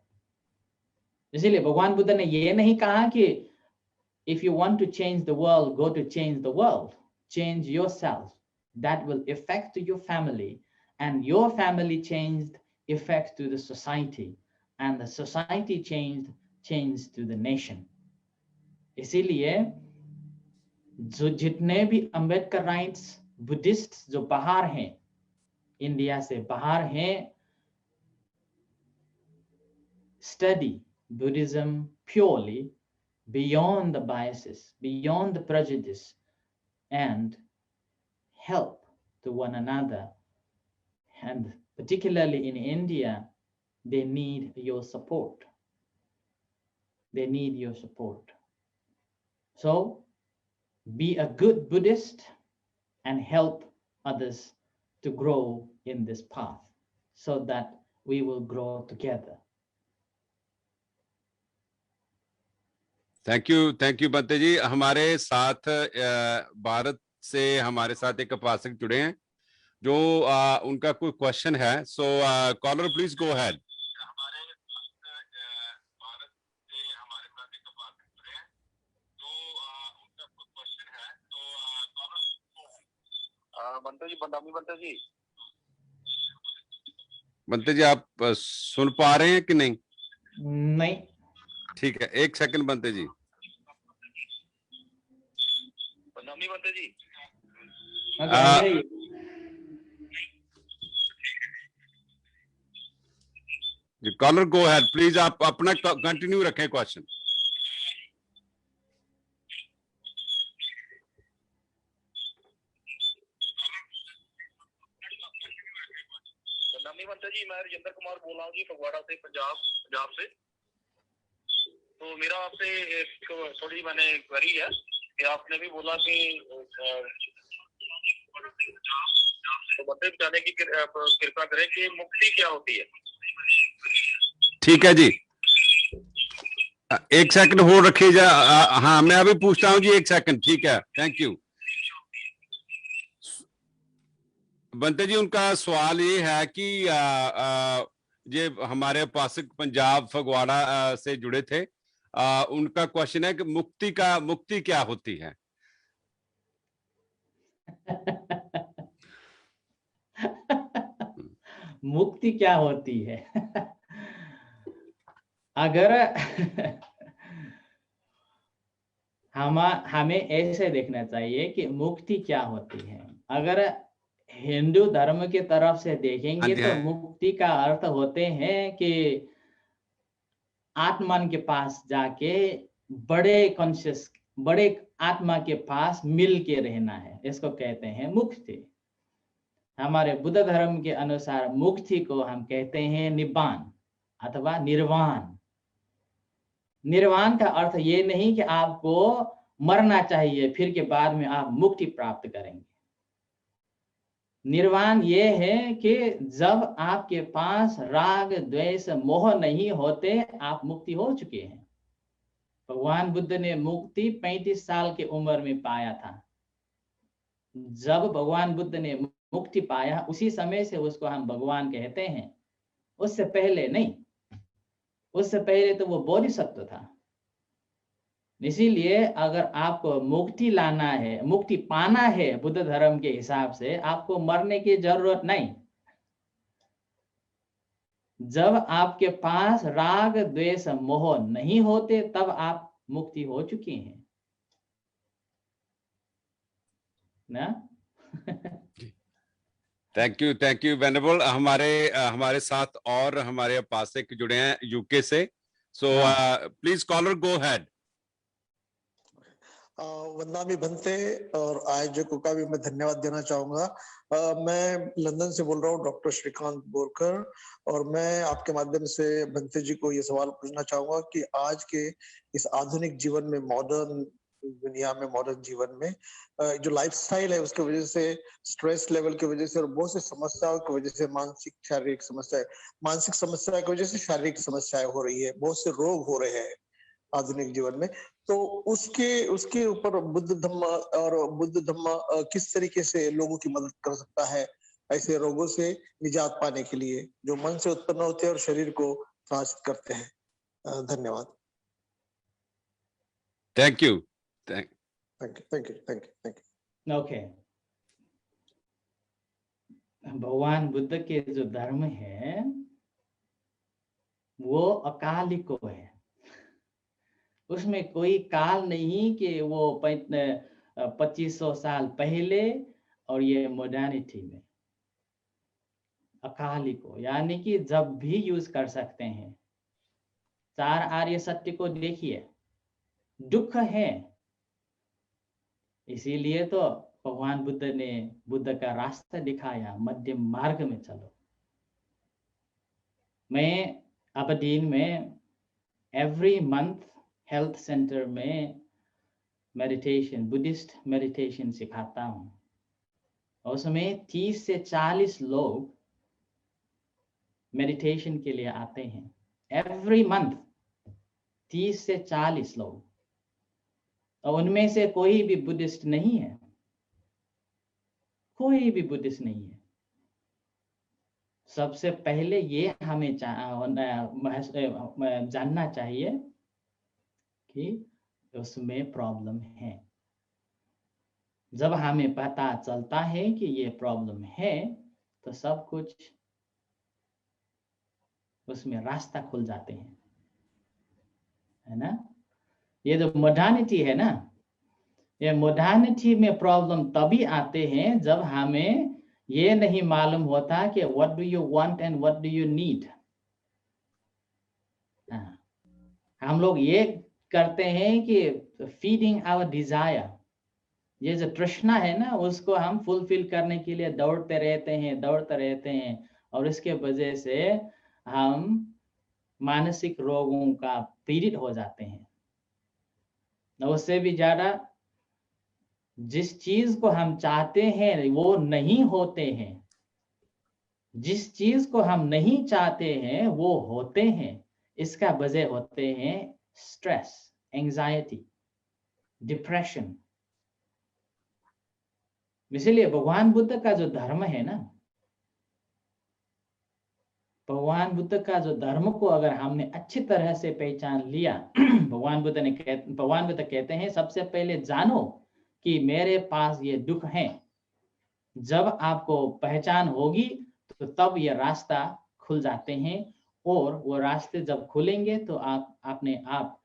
इसीलिए भगवान बुद्ध ने ये नहीं कहा कि if you want to change the world, go to change the world. Change yourself. That will affect your family, and your family changed affect to the society, and the society changed to the nation. इसीलिए जो जितने भी Ambedkar rights Buddhist जो बाहर हैं, India से बाहर हैं, study Buddhism purely, beyond the biases, beyond the prejudice, and help to one another, and particularly in India, they need your support. They need your support. So be a good Buddhist and help others to grow in this path so that we will grow together. Thank you Bhante ji. हमारे साथ भारत से हमारे साथ एक उपासक जुड़े हैं जो उनका कोई क्वेश्चन है। So caller please go ahead. Bhante ji, Bhante ji, Bhante ji आप सुन पा रहे हैं कि नहीं? नहीं। ठीक है, एक second Bhante ji. Bhante ji, caller go ahead please, आप अपना कंटिन्यू रखें क्वेश्चन। बंते जी, मैं राजेंद्र कुमार बोल रहा हूँ जी, फगवाड़ा से, पंजाब से। तो मेरा आपसे थोड़ी मैंने क्वेरी है कि आपने भी बोला कि तो बंदे बताने की कृपा करें कि मुक्ति क्या होती है। ठीक है जी, एक सेकंड होल्ड रखिए। हाँ, मैं अभी पूछता हूँ जी, एक सेकंड। ठीक है, थैंक यू। बंते जी, उनका सवाल ये है कि ये हमारे उपासक पंजाब फगवाड़ा से जुड़े थे। उनका क्वेश्चन है कि मुक्ति क्या होती है? मुक्ति क्या होती है? अगर हमें ऐसे देखना चाहिए कि मुक्ति क्या होती है। अगर हिंदू धर्म की तरफ से देखेंगे तो मुक्ति का अर्थ होते हैं कि आत्मा के पास जाके बड़े आत्मा के पास मिल के रहना है, इसको कहते हैं मुक्ति। हमारे बुद्ध धर्म के अनुसार मुक्ति को हम कहते हैं निब्बान अथवा निर्वाण। निर्वाण का अर्थ ये नहीं कि आपको मरना चाहिए फिर के बाद में आप मुक्ति प्राप्त करेंगे। निर्वाण ये है कि जब आपके पास राग द्वेष मोह नहीं होते, आप मुक्ति हो चुके हैं। भगवान बुद्ध ने मुक्ति 35 साल की उम्र में पाया था। जब भगवान बुद्ध ने मुक्ति पाया, उसी समय से उसको हम भगवान कहते हैं, उससे पहले नहीं। उससे पहले तो वो बोधिसत्व था। इसीलिए अगर आपको मुक्ति लाना है, मुक्ति पाना है बुद्ध धर्म के हिसाब से, आपको मरने की जरूरत नहीं। जब आपके पास राग द्वेष मोह नहीं होते, तब आप मुक्ति हो चुके हैं ना। Thank you venerable. हमारे साथ और हमारे उपासक जुड़े हैं यूके से। So please caller go ahead. वंदनामी भंते और आयोजकों का भी मैं धन्यवाद देना चाहूंगा। मैं लंदन से बोल रहा हूँ, डॉक्टर श्रीकांत बोरकर, और मैं आपके माध्यम से भंते जी को ये सवाल पूछना चाहूंगा कि आज के इस आधुनिक जीवन में, मॉडर्न दुनिया में, मॉडर्न जीवन में जो लाइफस्टाइल है उसकी वजह से, स्ट्रेस लेवल की वजह से और बहुत सी समस्याओं की वजह से, मानसिक समस्या की वजह से शारीरिक समस्याएं हो रही है, बहुत से रोग हो रहे हैं आधुनिक जीवन में। तो उसके ऊपर बुद्ध धम्म किस तरीके से लोगों की मदद कर सकता है ऐसे रोगों से निजात पाने के लिए जो मन से उत्पन्न होते हैं और शरीर को त्रासित करते हैं। धन्यवाद। Thank you. ओके, भगवान बुद्ध के जो धर्म है वो अकालिक है। उसमें कोई काल नहीं कि वो 2500 साल पहले और ये मॉडर्निटी में। अकालिक हो यानी कि जब भी यूज कर सकते हैं। 4 आर्य सत्य को देखिए, दुख है, इसीलिए तो भगवान बुद्ध ने बुद्ध का रास्ता दिखाया, मध्यम मार्ग में चलो। मैं अबडीन में एवरी मंथ हेल्थ सेंटर में मेडिटेशन, बुद्धिस्ट मेडिटेशन सिखाता हूँ। उसमें 30 से 40 लोग मेडिटेशन के लिए आते हैं एवरी मंथ, 30 से 40 लोग, और उनमें से कोई भी बुद्धिस्ट नहीं है, कोई भी बुद्धिस्ट नहीं है। सबसे पहले ये हमें जानना चाहिए कि उसमें प्रॉब्लम है। जब हमें पता चलता है कि ये प्रॉब्लम है तो सब कुछ उसमें रास्ता खुल जाते हैं, है ना। ये जो मॉडर्निटी है ना, ये मॉडर्निटी में प्रॉब्लम तभी आते हैं जब हमें ये नहीं मालूम होता कि what do you want and what do you need. हम लोग ये करते हैं कि फीडिंग आवर डिजायर, ये जो तृष्णा है ना, उसको हम फुलफिल करने के लिए दौड़ते रहते हैं, और इसके वजह से हम मानसिक रोगों का पीड़ित हो जाते हैं। उससे भी ज्यादा जिस चीज को हम चाहते हैं वो नहीं होते हैं, जिस चीज को हम नहीं चाहते हैं वो होते हैं। इसका वजह होते हैं स्ट्रेस, एंजाइटी, डिप्रेशन। इसीलिए भगवान बुद्ध का जो धर्म है ना, भगवान बुद्ध का जो धर्म को अगर हमने अच्छी तरह से पहचान लिया, भगवान बुद्ध कहते हैं सबसे पहले जानो कि मेरे पास ये दुख है। जब आपको पहचान होगी तो तब ये रास्ता खुल जाते हैं, और वो रास्ते जब खुलेंगे तो आप अपने आप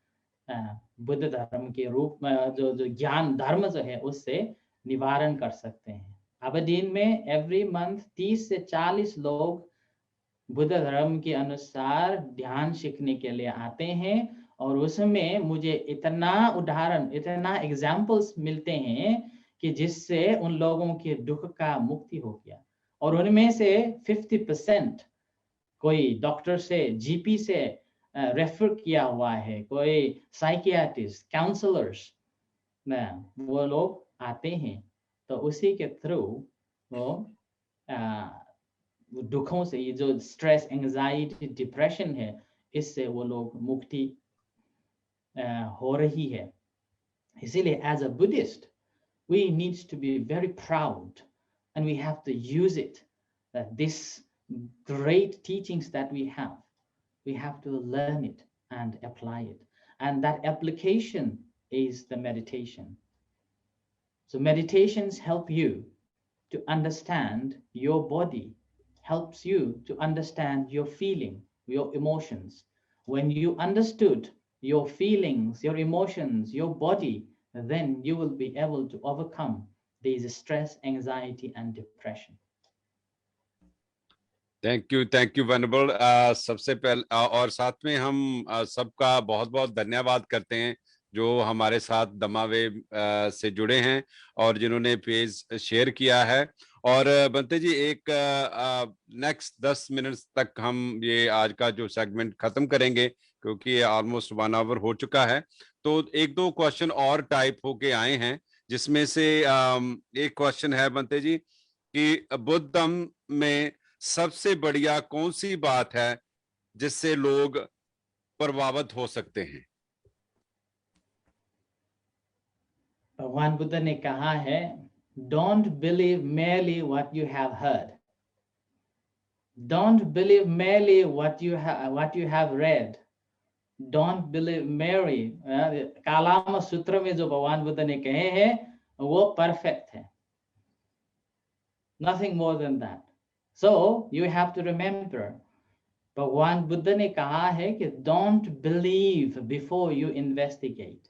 बुद्ध धर्म के रूप में जो ज्ञान धर्म जो है उससे निवारण कर सकते हैं। अबडीन में एवरी मंथ 30 से 40 लोग बुद्ध धर्म के अनुसार ध्यान सीखने के लिए आते हैं, और उसमें मुझे इतना उदाहरण, इतना एग्जाम्पल्स मिलते हैं कि जिससे उन लोगों के दुख का मुक्ति हो गया। और उनमें से 50% कोई डॉक्टर से, जीपी से रेफर किया हुआ है, कोई साइकियाट्रिस्ट, काउंसलर्स, वो लोग आते हैं। तो उसी के थ्रू वो दुखों से, ये जो स्ट्रेस, एंजाइटी, डिप्रेशन है, इससे वो लोग मुक्ति हो रही है। इसीलिए as a Buddhist we need to be very proud, and we have to use it, that this great teachings that we have to learn it and apply it, and that application is the meditation. So meditations help you to understand your body, helps you to understand your feeling, your emotions. When you understood your feelings, your emotions, your body, then you will be able to overcome these stress, anxiety, and depression. Thank you venerable. सबसे पहले और साथ में हम सबका बहुत बहुत धन्यवाद करते हैं जो हमारे साथ दमावेव से जुड़े हैं और जिन्होंने पेज शेयर किया है। और बंते जी, एक नेक्स्ट 10 मिनट तक हम ये आज का जो सेगमेंट खत्म करेंगे, क्योंकि ऑलमोस्ट 1 आवर हो चुका है। तो एक दो क्वेश्चन और टाइप होके आए हैं, जिसमें से एक क्वेश्चन है बंते जी कि बुद्ध में सबसे बढ़िया कौन सी बात है जिससे लोग प्रभावित हो सकते हैं? भगवान बुद्ध ने कहा है, don't believe merely what you have heard, don't believe merely what you have read, don't believe merely। Kalam सूत्र में जो भगवान बुद्ध ने कहे हैं वो परफेक्ट है, nothing more than that. So you have to remember, भगवान बुद्ध ने कहा है कि don't believe before you investigate.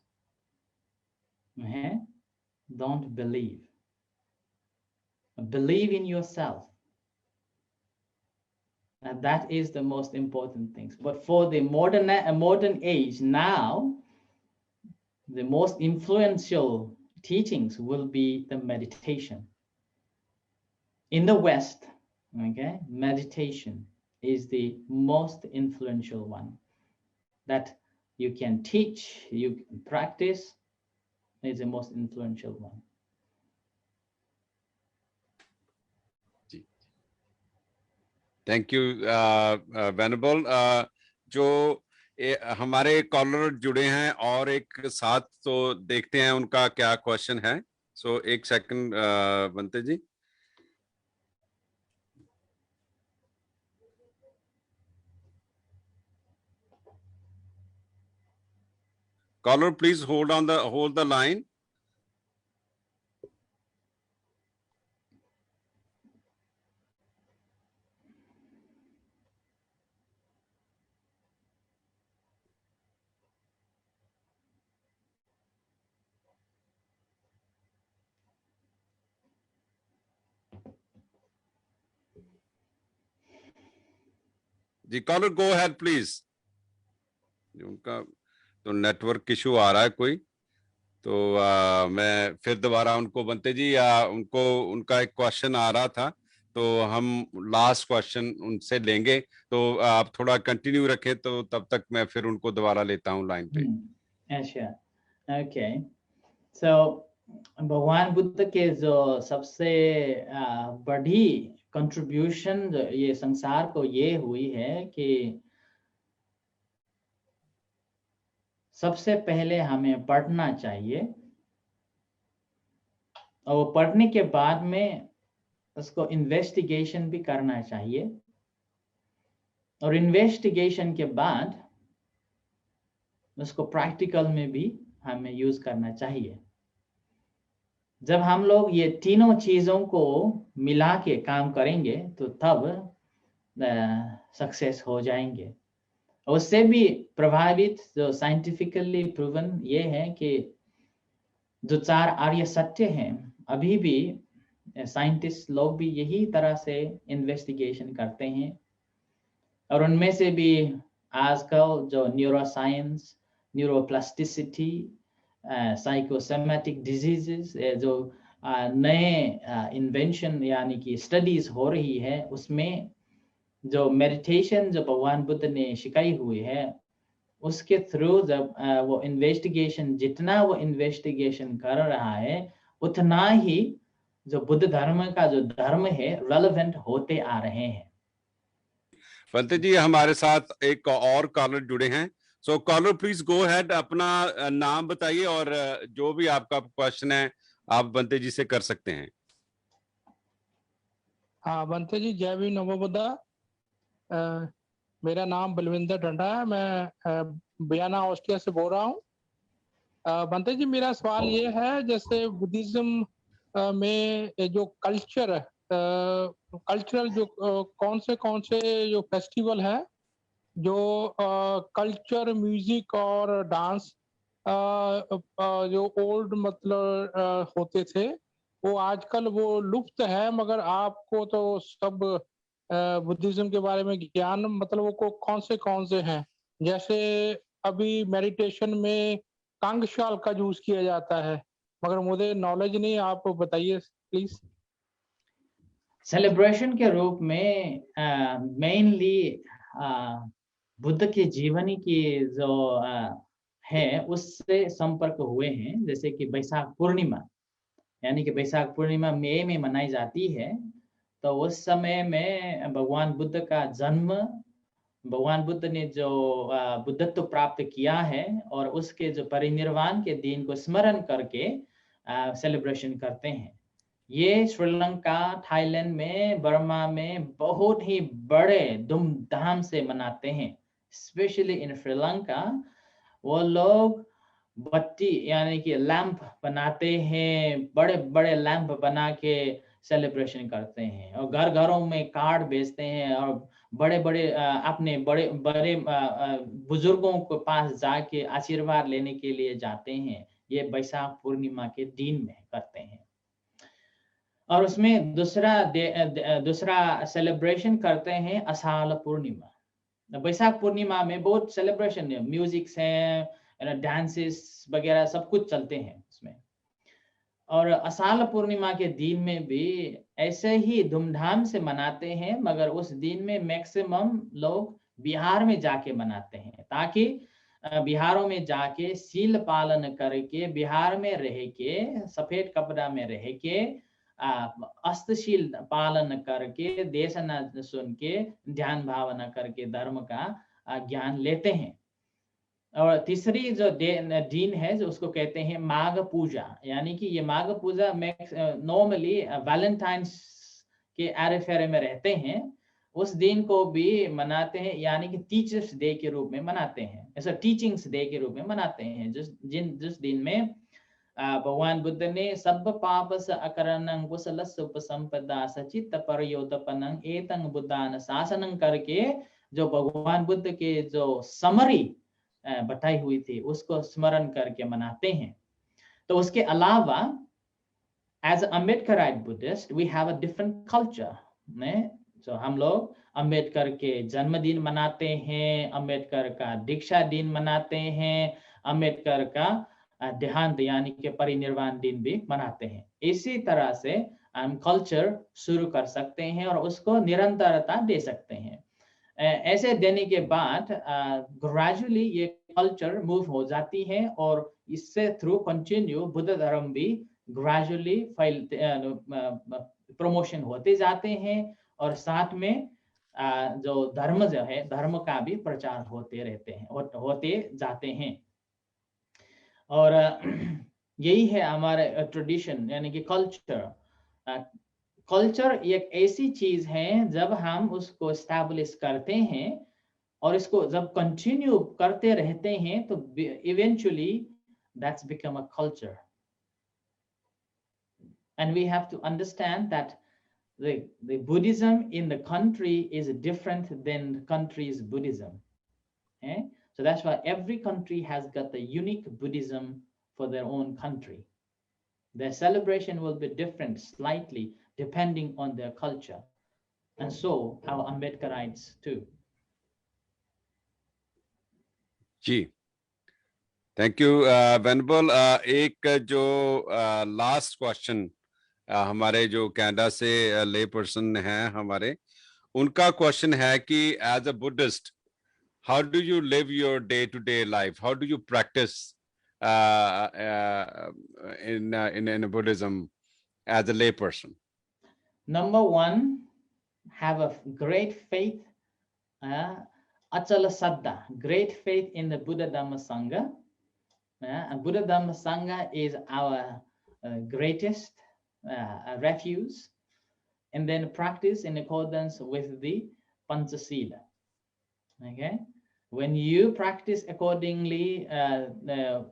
Don't believe. Believe in yourself. And that is the most important thing. But for the modern age now, the most influential teachings will be the meditation. In the West, okay, meditation is the most influential one that you can teach, you can practice, is the most influential one. Thank you venerable. जो हमारे collar जुड़े हैं और एक साथ, तो देखते हैं उनका क्या क्वेश्चन है। सो एक second Bhante ji. Caller please hold the line. जी कॉलर गो अहेड प्लीज। उनका तो नेटवर्क इशू आ रहा है कोई, तो मैं फिर दोबारा उनको बनते जी, उनको उनका एक क्वेश्चन आ रहा था, तो हम लास्ट क्वेश्चन उनसे लेंगे, तो आप थोड़ा कंटिन्यू रखें, तो तब तक मैं फिर उनको दोबारा लेता हूँ लाइन पे। अच्छा, ओके। सो भगवान बुद्ध के जो सबसे बड़ी कंट्रीब्यूशन ये संसार को ये हुई है कि सबसे पहले हमें पढ़ना चाहिए, और वो पढ़ने के बाद में उसको इन्वेस्टिगेशन भी करना चाहिए, और इन्वेस्टिगेशन के बाद उसको प्रैक्टिकल में भी हमें यूज करना चाहिए। जब हम लोग ये तीनों चीजों को मिला के काम करेंगे तो तब सक्सेस हो जाएंगे। उससे भी प्रभावित जो साइंटिफिकली प्रूवन ये है कि जो 4 आर्य सत्य हैं, अभी भी साइंटिस्ट लोग भी यही तरह से इन्वेस्टिगेशन करते हैं, और उनमें से भी आजकल जो न्यूरोसाइंस, न्यूरोप्लास्टिसिटी, साइकोसोमैटिक डिजीजेस, जो नए इन्वेंशन यानी कि स्टडीज हो रही है, उसमें जो मेडिटेशन जो भगवान बुद्ध ने सिखाई हुई है, उसके थ्रू जब वो इन्वेस्टिगेशन, जितना वो इन्वेस्टिगेशन कर रहा है, उतना ही जो बुद्ध धर्म का जो धर्म है रेलेवेंट होते आ रहे हैं। पंडित जी हमारे साथ एक और कॉलर जुड़े हैं, सो कॉलर प्लीज गो अहेड, अपना नाम बताइए और जो भी आपका क्वेश्चन है आप बंते जी से कर सकते हैं। हाँ बंते जी, जय भी नमो बुद्धा। मेरा नाम बलविंदर डंडा है, मैं बियाना ऑस्ट्रिया से बोल रहा हूँ। बंते जी मेरा सवाल ये है, जैसे बुद्धिज्म में जो कल्चरल जो कौन से जो फेस्टिवल है, जो कल्चर, म्यूजिक और डांस जो ओल्ड मतलब होते थे, वो आजकल वो लुप्त है, मगर आपको तो सब बुद्धिज्म के बारे में ज्ञान, मतलब वो कौन से हैं? जैसे अभी मेडिटेशन में कांगशाल का यूज किया जाता है, मगर मुझे नॉलेज नहीं, आप बताइए प्लीज। सेलिब्रेशन के रूप में मेनली बुद्ध की जीवनी की जो है उससे संपर्क हुए हैं, जैसे कि बैसाख पूर्णिमा, यानी कि बैसाख पूर्णिमा मई में मनाई जाती है, तो उस समय में भगवान बुद्ध का जन्म, भगवान बुद्ध ने जो बुद्धत्व प्राप्त किया है, और उसके जो परिनिर्वाण के दिन को स्मरण करके सेलिब्रेशन करते हैं। ये श्रीलंका, थाईलैंड में, बर्मा में बहुत ही बड़े धूमधाम से मनाते हैं। स्पेशली इन श्रीलंका वो लोग बत्ती यानी कि लैंप बनाते हैं, बड़े बड़े लैंप बना के सेलिब्रेशन करते हैं, और घर घरों में कार्ड भेजते हैं, और बड़े बड़े अपने बड़े बड़े बुजुर्गों के पास जाके आशीर्वाद लेने के लिए जाते हैं। ये बैसाख पूर्णिमा के दिन में करते हैं। और उसमें दूसरा सेलिब्रेशन करते हैं आषाढ़ पूर्णिमा। बैसाख पूर्णिमा में बहुत सेलिब्रेशन है, म्यूजिक्स हैं, डांसेस वगैरह सब कुछ चलते हैं उसमें। और अषाढ़ पूर्णिमा के दिन में भी ऐसे ही धूमधाम से मनाते हैं, मगर उस दिन में मैक्सिमम लोग बिहार में जाके मनाते हैं, ताकि बिहारों में जाके सील पालन करके, बिहार में रह के, सफेद कपड़ा में रह के, अस्तशील पालन करके, देशना सुन के, ध्यान भावना करके धर्म का ज्ञान लेते हैं। और तीसरी जो दिन है जो उसको कहते हैं माघ पूजा, यानी कि ये माघ पूजा नॉर्मली वैलेंटाइंस के आरे फेरे में रहते हैं, उस दिन को भी मनाते हैं, यानी कि टीचर्स डे के रूप में मनाते हैं, ऐसा टीचिंग्स डे के रूप में मनाते हैं, जिस दिन में भगवान बुद्ध ने सब पाप स अकरणं कुशलस्य उपसंपदा सचित्त परयोतपनं एतं बुद्धान शासनं करके जो भगवान बुद्ध के जो समरी बताई हुई थी उसको स्मरण करके मनाते हैं। तो उसके अलावा as Ambedkarite Buddhist we have a different culture में, जो हम लोग अम्बेडकर के जन्मदिन मनाते हैं, अम्बेडकर का दीक्षा दिन मनाते हैं, अम्बेडकर का देहांत यानी कि परिनिर्वाण दिन भी मनाते हैं। इसी तरह से हम कल्चर शुरू कर सकते हैं और उसको निरंतरता दे सकते हैं। ऐसे देने के बाद ग्रेजुअली ये कल्चर मूव हो जाती है और इससे थ्रू कंटिन्यू बुद्ध धर्म भी ग्रेजुअली प्रमोशन होते जाते हैं और साथ में जो धर्म जो है धर्म का भी प्रचार होते रहते हैं, होते जाते हैं। और यही है हमारे ट्रेडिशन यानी कि कल्चर। कल्चर एक ऐसी चीज है जब हम उसको एस्टैब्लिश करते हैं और इसको जब कंटिन्यू करते रहते हैं तो eventually that's become a culture. And we have to understand that the Buddhism in the country is different than the country's Buddhism. Okay? So that's why every country has got the unique Buddhism for their own country. Their celebration will be different slightly depending on their culture. And so our Ambedkarites too. जी, thank you venerable. एक जो last question हमारे जो Canada से ले person हैं हमारे, उनका क्वेश्चन है कि as a Buddhist how do you live your day-to-day life? How do you practice in Buddhism as a lay person? Number one, have a great faith, achala saddha, great faith in the Buddha Dhamma Sangha. And Buddha Dhamma Sangha is our greatest refuge, and then practice in accordance with the Panchasila. Okay, when you practice accordingly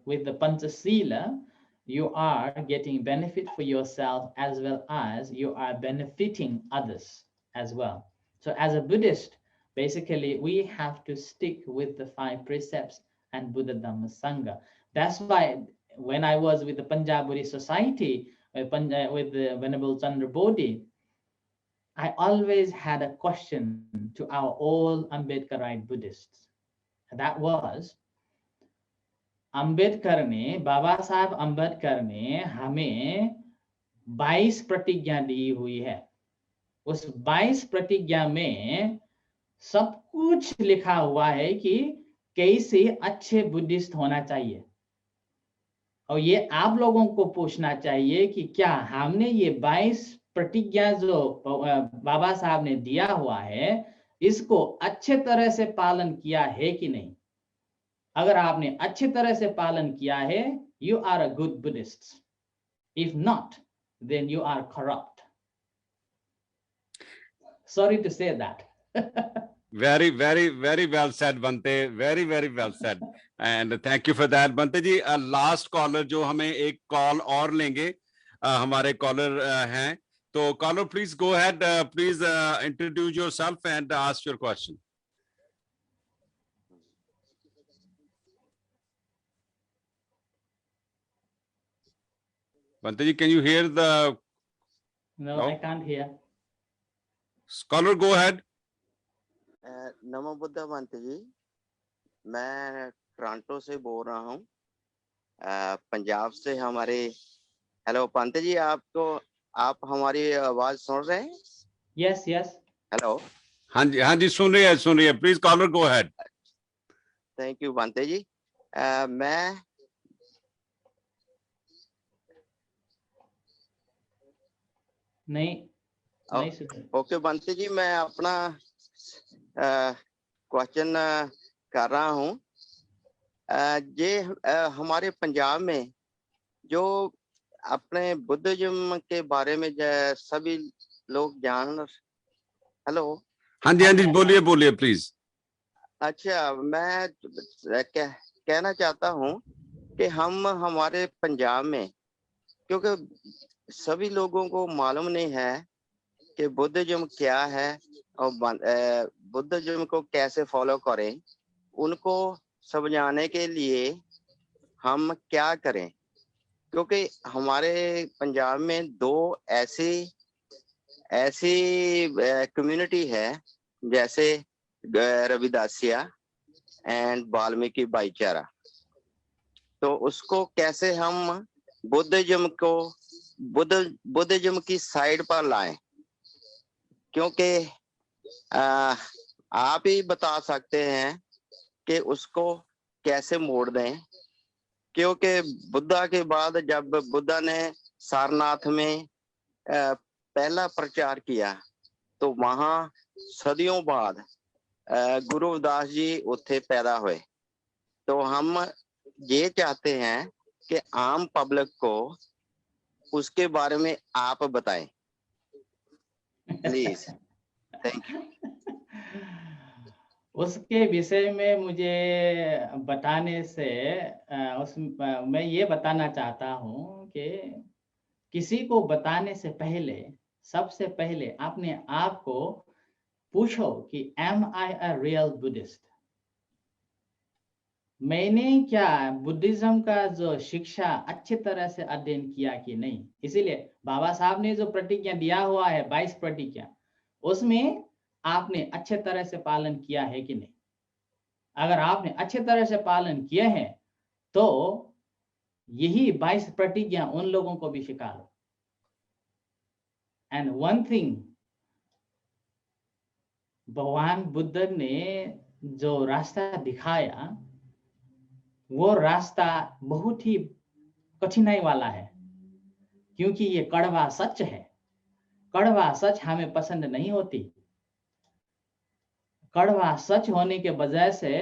with the Panchasila, you are getting benefit for yourself as well as you are benefiting others as well. So as a Buddhist, basically we have to stick with the 5 precepts and Buddha Dhamma Sangha. That's why when I was with the Punjab Buddhist Society with the Venerable Chandra Bodhi, I always had a question to our all Ambedkarite Buddhists. That was, Ambedkar ने, बाबा साहब अंबेडकर ने हमें 22 प्रतिज्ञा दी हुई है। उस 22 प्रतिज्ञा में सब कुछ लिखा हुआ है कि कैसे अच्छे बुद्धिस्ट होना चाहिए। और ये आप लोगों को पूछना चाहिए कि क्या हमने ये 22 प्रतिज्ञा जो बाबा साहब ने दिया हुआ है इसको अच्छे तरह से पालन किया है कि नहीं। अगर आपने अच्छे तरह से पालन किया है, you are a good Buddhist. If not, then you are corrupt. Sorry to say that. Very, very, very well said, Bante. Very, very well said. And thank you for that, Bante ji. Last caller जो हमें एक call और लेंगे, हमारे collar हैं, तो caller please go ahead, please introduce yourself and ask your question. Bante ji, can you hear the? No, I can't hear. Caller, go ahead. नमो बुद्ध बंते जी, मैं Toronto से बोल रहा हूँ। पंजाब से हमारे हेलो पांते जी, आप हमारी आवाज सुन रहे हैं? Yes yes. हेलो। हाँ जी सुन रही है। Please caller go ahead. Thank you Bhante ji. मैं नहीं सुन। ओके पांते जी, मैं अपना क्वेश्चन कर रहा हूँ। ये हमारे पंजाब में जो अपने बुद्धिज्म के बारे में सभी लोग हेलो। हाँ जी बोलिए प्लीज। अच्छा, मैं कहना चाहता हूँ कि हमारे पंजाब में, क्योंकि सभी लोगों को मालूम नहीं है कि बुद्धिज्म क्या है और बुद्धिज्म को कैसे फॉलो करें, उनको समझाने के लिए हम क्या करें? क्योंकि हमारे पंजाब में दो ऐसी कम्युनिटी है, जैसे रविदासिया एंड वाल्मीकि भाईचारा। तो उसको कैसे हम बुद्धिज्म की साइड पर लाएं? क्योंकि आप ही बता सकते हैं कि उसको कैसे मोड़ दें। क्योंकि बुद्धा के बाद जब बुद्धा ने सारनाथ में पहला प्रचार किया, तो वहां सदियों बाद गुरु रविदास जी उत्थे पैदा हुए। तो हम ये चाहते हैं कि आम पब्लिक को उसके बारे में आप बताएं प्लीज। Thank you. उसके विषय में मुझे बताने से मैं ये बताना चाहता हूँ कि किसी को बताने से पहले सबसे पहले अपने आप को पूछो कि am I a real Buddhist? मैंने क्या बुद्धिज्म का जो शिक्षा अच्छी तरह से अध्ययन किया कि नहीं? इसीलिए बाबा साहब ने जो प्रतिज्ञा दिया हुआ है 22 प्रतिज्ञा, उसमें आपने अच्छे तरह से पालन किया है कि नहीं? अगर आपने अच्छे तरह से पालन किए हैं तो यही 22 प्रतिज्ञा उन लोगों को भी सिखाओ। एंड वन थिंग, भगवान बुद्ध ने जो रास्ता दिखाया वो रास्ता बहुत ही कठिनाई वाला है, क्योंकि ये कड़वा सच है। कड़वा सच हमें पसंद नहीं होती। कड़वा सच होने के वजह से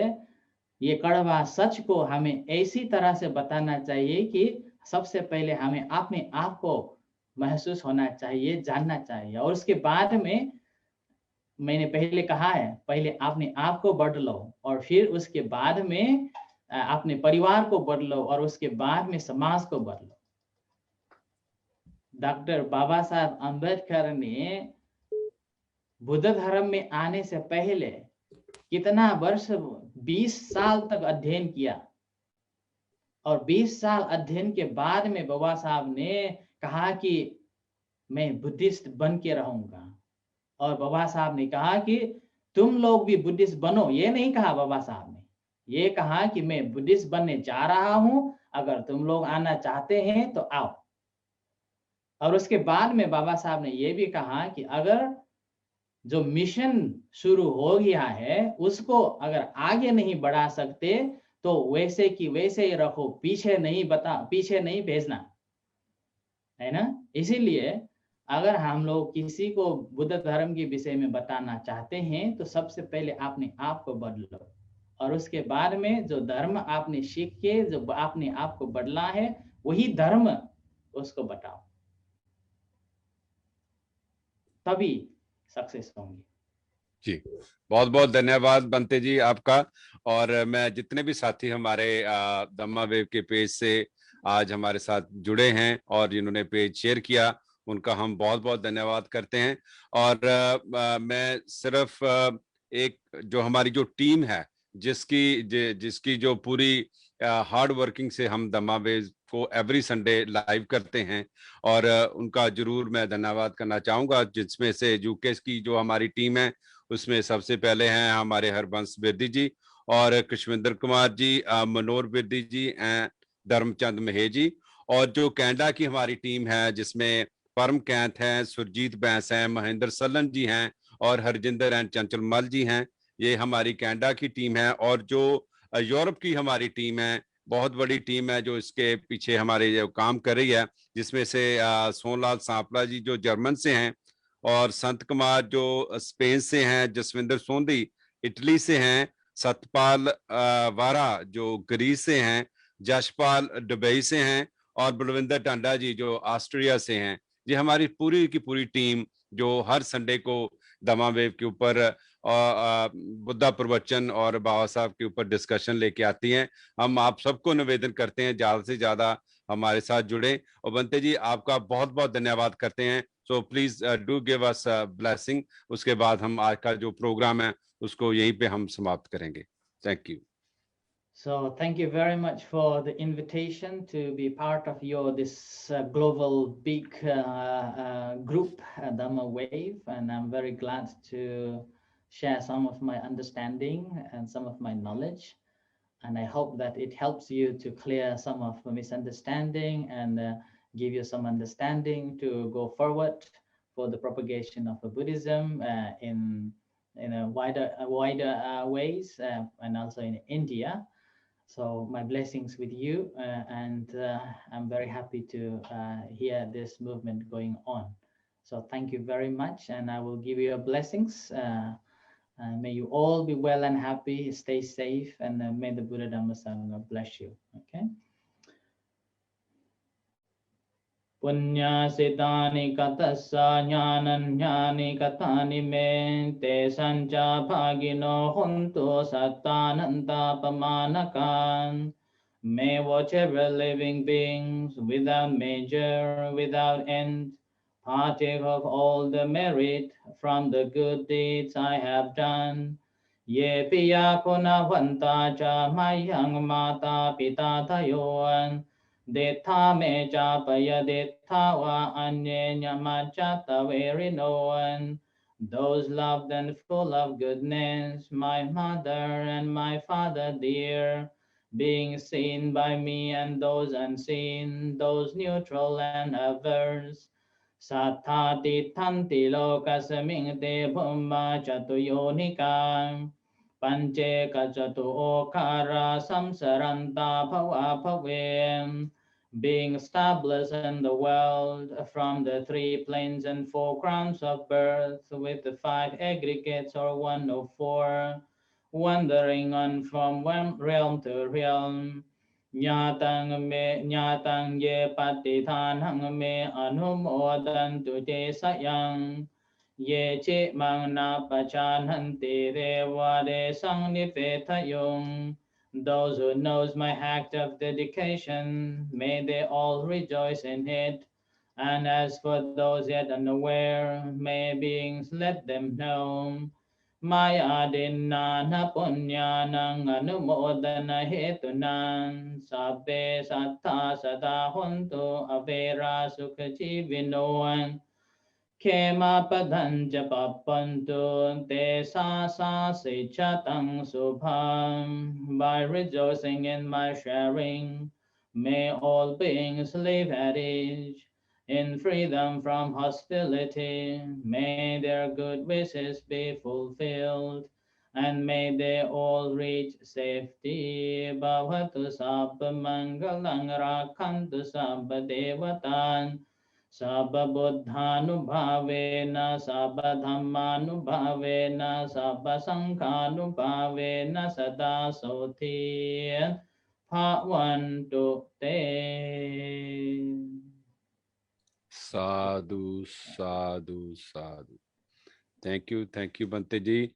ये कड़वा सच को हमें ऐसी तरह से बताना चाहिए कि सबसे पहले हमें अपने आप को महसूस होना चाहिए, जानना चाहिए, और उसके बाद में मैंने पहले कहा है, पहले अपने आप को बदलो और फिर उसके बाद में अपने परिवार को बदलो और उसके बाद में समाज को बदलो। डॉक्टर बाबा साहब अम्बेडकर ने बुद्ध धर्म में आने से पहले कितना वर्ष, 20 साल तक अध्ययन किया, और 20 साल अध्ययन के बाद में बाबा साहब ने कहा कि मैं बुद्धिस्ट बन के रहूंगा। और बाबा साहब ने कहा कि तुम लोग भी बुद्धिस्ट बनो। ये नहीं कहा बाबा साहब ने, ये कहा कि मैं बुद्धिस्ट बनने जा रहा हूं, अगर तुम लोग आना चाहते हैं तो आओ। और उसके बाद में बाबा साहब ने ये भी कहा कि अगर जो मिशन शुरू हो गया है उसको अगर आगे नहीं बढ़ा सकते तो वैसे की वैसे ही रखो, पीछे नहीं भेजना, है ना। इसीलिए अगर हम लोग किसी को बुद्ध धर्म के विषय में बताना चाहते हैं तो सबसे पहले अपने आप को बदलो, और उसके बाद में जो धर्म आपने सीख के जो आपने आप को बदला है वही धर्म उसको बताओ, तभी सक्सेस होंगे। जी, बहुत बहुत धन्यवाद बंते जी आपका। और मैं जितने भी साथी हमारे दम्मा वेव के पेज से आज हमारे साथ जुड़े हैं और जिन्होंने पेज शेयर किया, उनका हम बहुत बहुत धन्यवाद करते हैं। और मैं सिर्फ एक जो हमारी जो टीम है जिसकी जो पूरी हार्ड वर्किंग से हम दम्मा वेव को एवरी संडे लाइव करते हैं, और उनका जरूर मैं धन्यवाद करना चाहूँगा। जिसमें से यूके की जो हमारी टीम है उसमें सबसे पहले हैं हमारे हरबंस बिरदी जी और कृष्णविंदर कुमार जी, मनोहर बिरदी जी, धर्मचंद महे जी, और जो कनाडा की हमारी टीम है जिसमें परम कैंथ हैं, सुरजीत बैंस हैं, महेंद्र सलन जी हैं और हरजिंदर एंड चंचल मल जी हैं, ये हमारी कनाडा की टीम है। और जो यूरोप की हमारी टीम है, बहुत बड़ी टीम है जो इसके पीछे हमारे जो काम कर रही है, जिसमें से सोनलाल सांपला जी जो जर्मन से हैं, और संत कुमार जो स्पेन से हैं, जसविंदर सोंधी इटली से हैं, सतपाल वारा जो ग्रीस से हैं, जशपाल दुबई से हैं और बलविंदर टांडा जी जो ऑस्ट्रेलिया से हैं। ये हमारी पूरी की पूरी टीम जो हर संडे को दमा वेव के ऊपर बुद्धा प्रवचन और बाबा साहब के ऊपर डिस्कशन लेके आती हैं। हम आप सबको निवेदन करते हैं ज्यादा से ज्यादा हमारे साथ जुड़े। और बनते जी आपका बहुत बहुत धन्यवाद करते हैं। So please do give us blessing. उसके बाद हम आज का जो प्रोग्राम है उसको यहीं पे हम समाप्त करेंगे। Thank you. So thank you very much for the invitation to be part of this global big group, Dhamma Wave, and I'm very glad to share some of my understanding and some of my knowledge, and I hope that it helps you to clear some of the misunderstanding and give you some understanding to go forward for the propagation of Buddhism in a wider ways, and also in India. So my blessings with you, and I'm very happy to hear this movement going on. So thank you very much, and I will give you your blessings. May you all be well and happy, stay safe, and may the Buddha Dhamma Sangha bless you. Okay. Punya siddhani katassa jnananyani katani me te sancha bhagino hontu sattananta pamanakan. May whatever living beings without measure, without end, partake of all the merit from the good deeds I have done. Ye piya punavanta cha mayang mata pita tayoan. Detha me chapaya detha va anye nyamacha taverinoan. Those loved and full of goodness, my mother and my father dear, being seen by me and those unseen, those neutral and averse. Sathati thanti lokasaming te bhumma chatuyonika. Panche kachatu okara samsaranta bhava bhavem. Being established in the world from the 3 planes and 4 crowns of birth with the 5 aggregates or 104, wandering on from one realm to realm. Nyatang ye patithanang me anumodantu te sayang. Ye che mang na pachanhanti reva de sang nipetayung. Those who knows my act of dedication, may they all rejoice in it. And as for those yet unaware, may beings let them know. Maya dinna na punya nang anumodana hetunan. Sabbe satta sada honto avera sukha jivinoan. Kema padanja papantu te sa se chatang subham. By rejoicing in my sharing, may all beings live at ease. In freedom from hostility, may their good wishes be fulfilled, and may they all reach safety. Bhavatu sabba mangalang rakhantu sabba devatan. Sabba buddhanubhavena, sabba dhammanubhavena, sabba sankhanubhavena sada soti bhavantu te. Sadhu Sadhu Sadhu. Thank you Bante ji।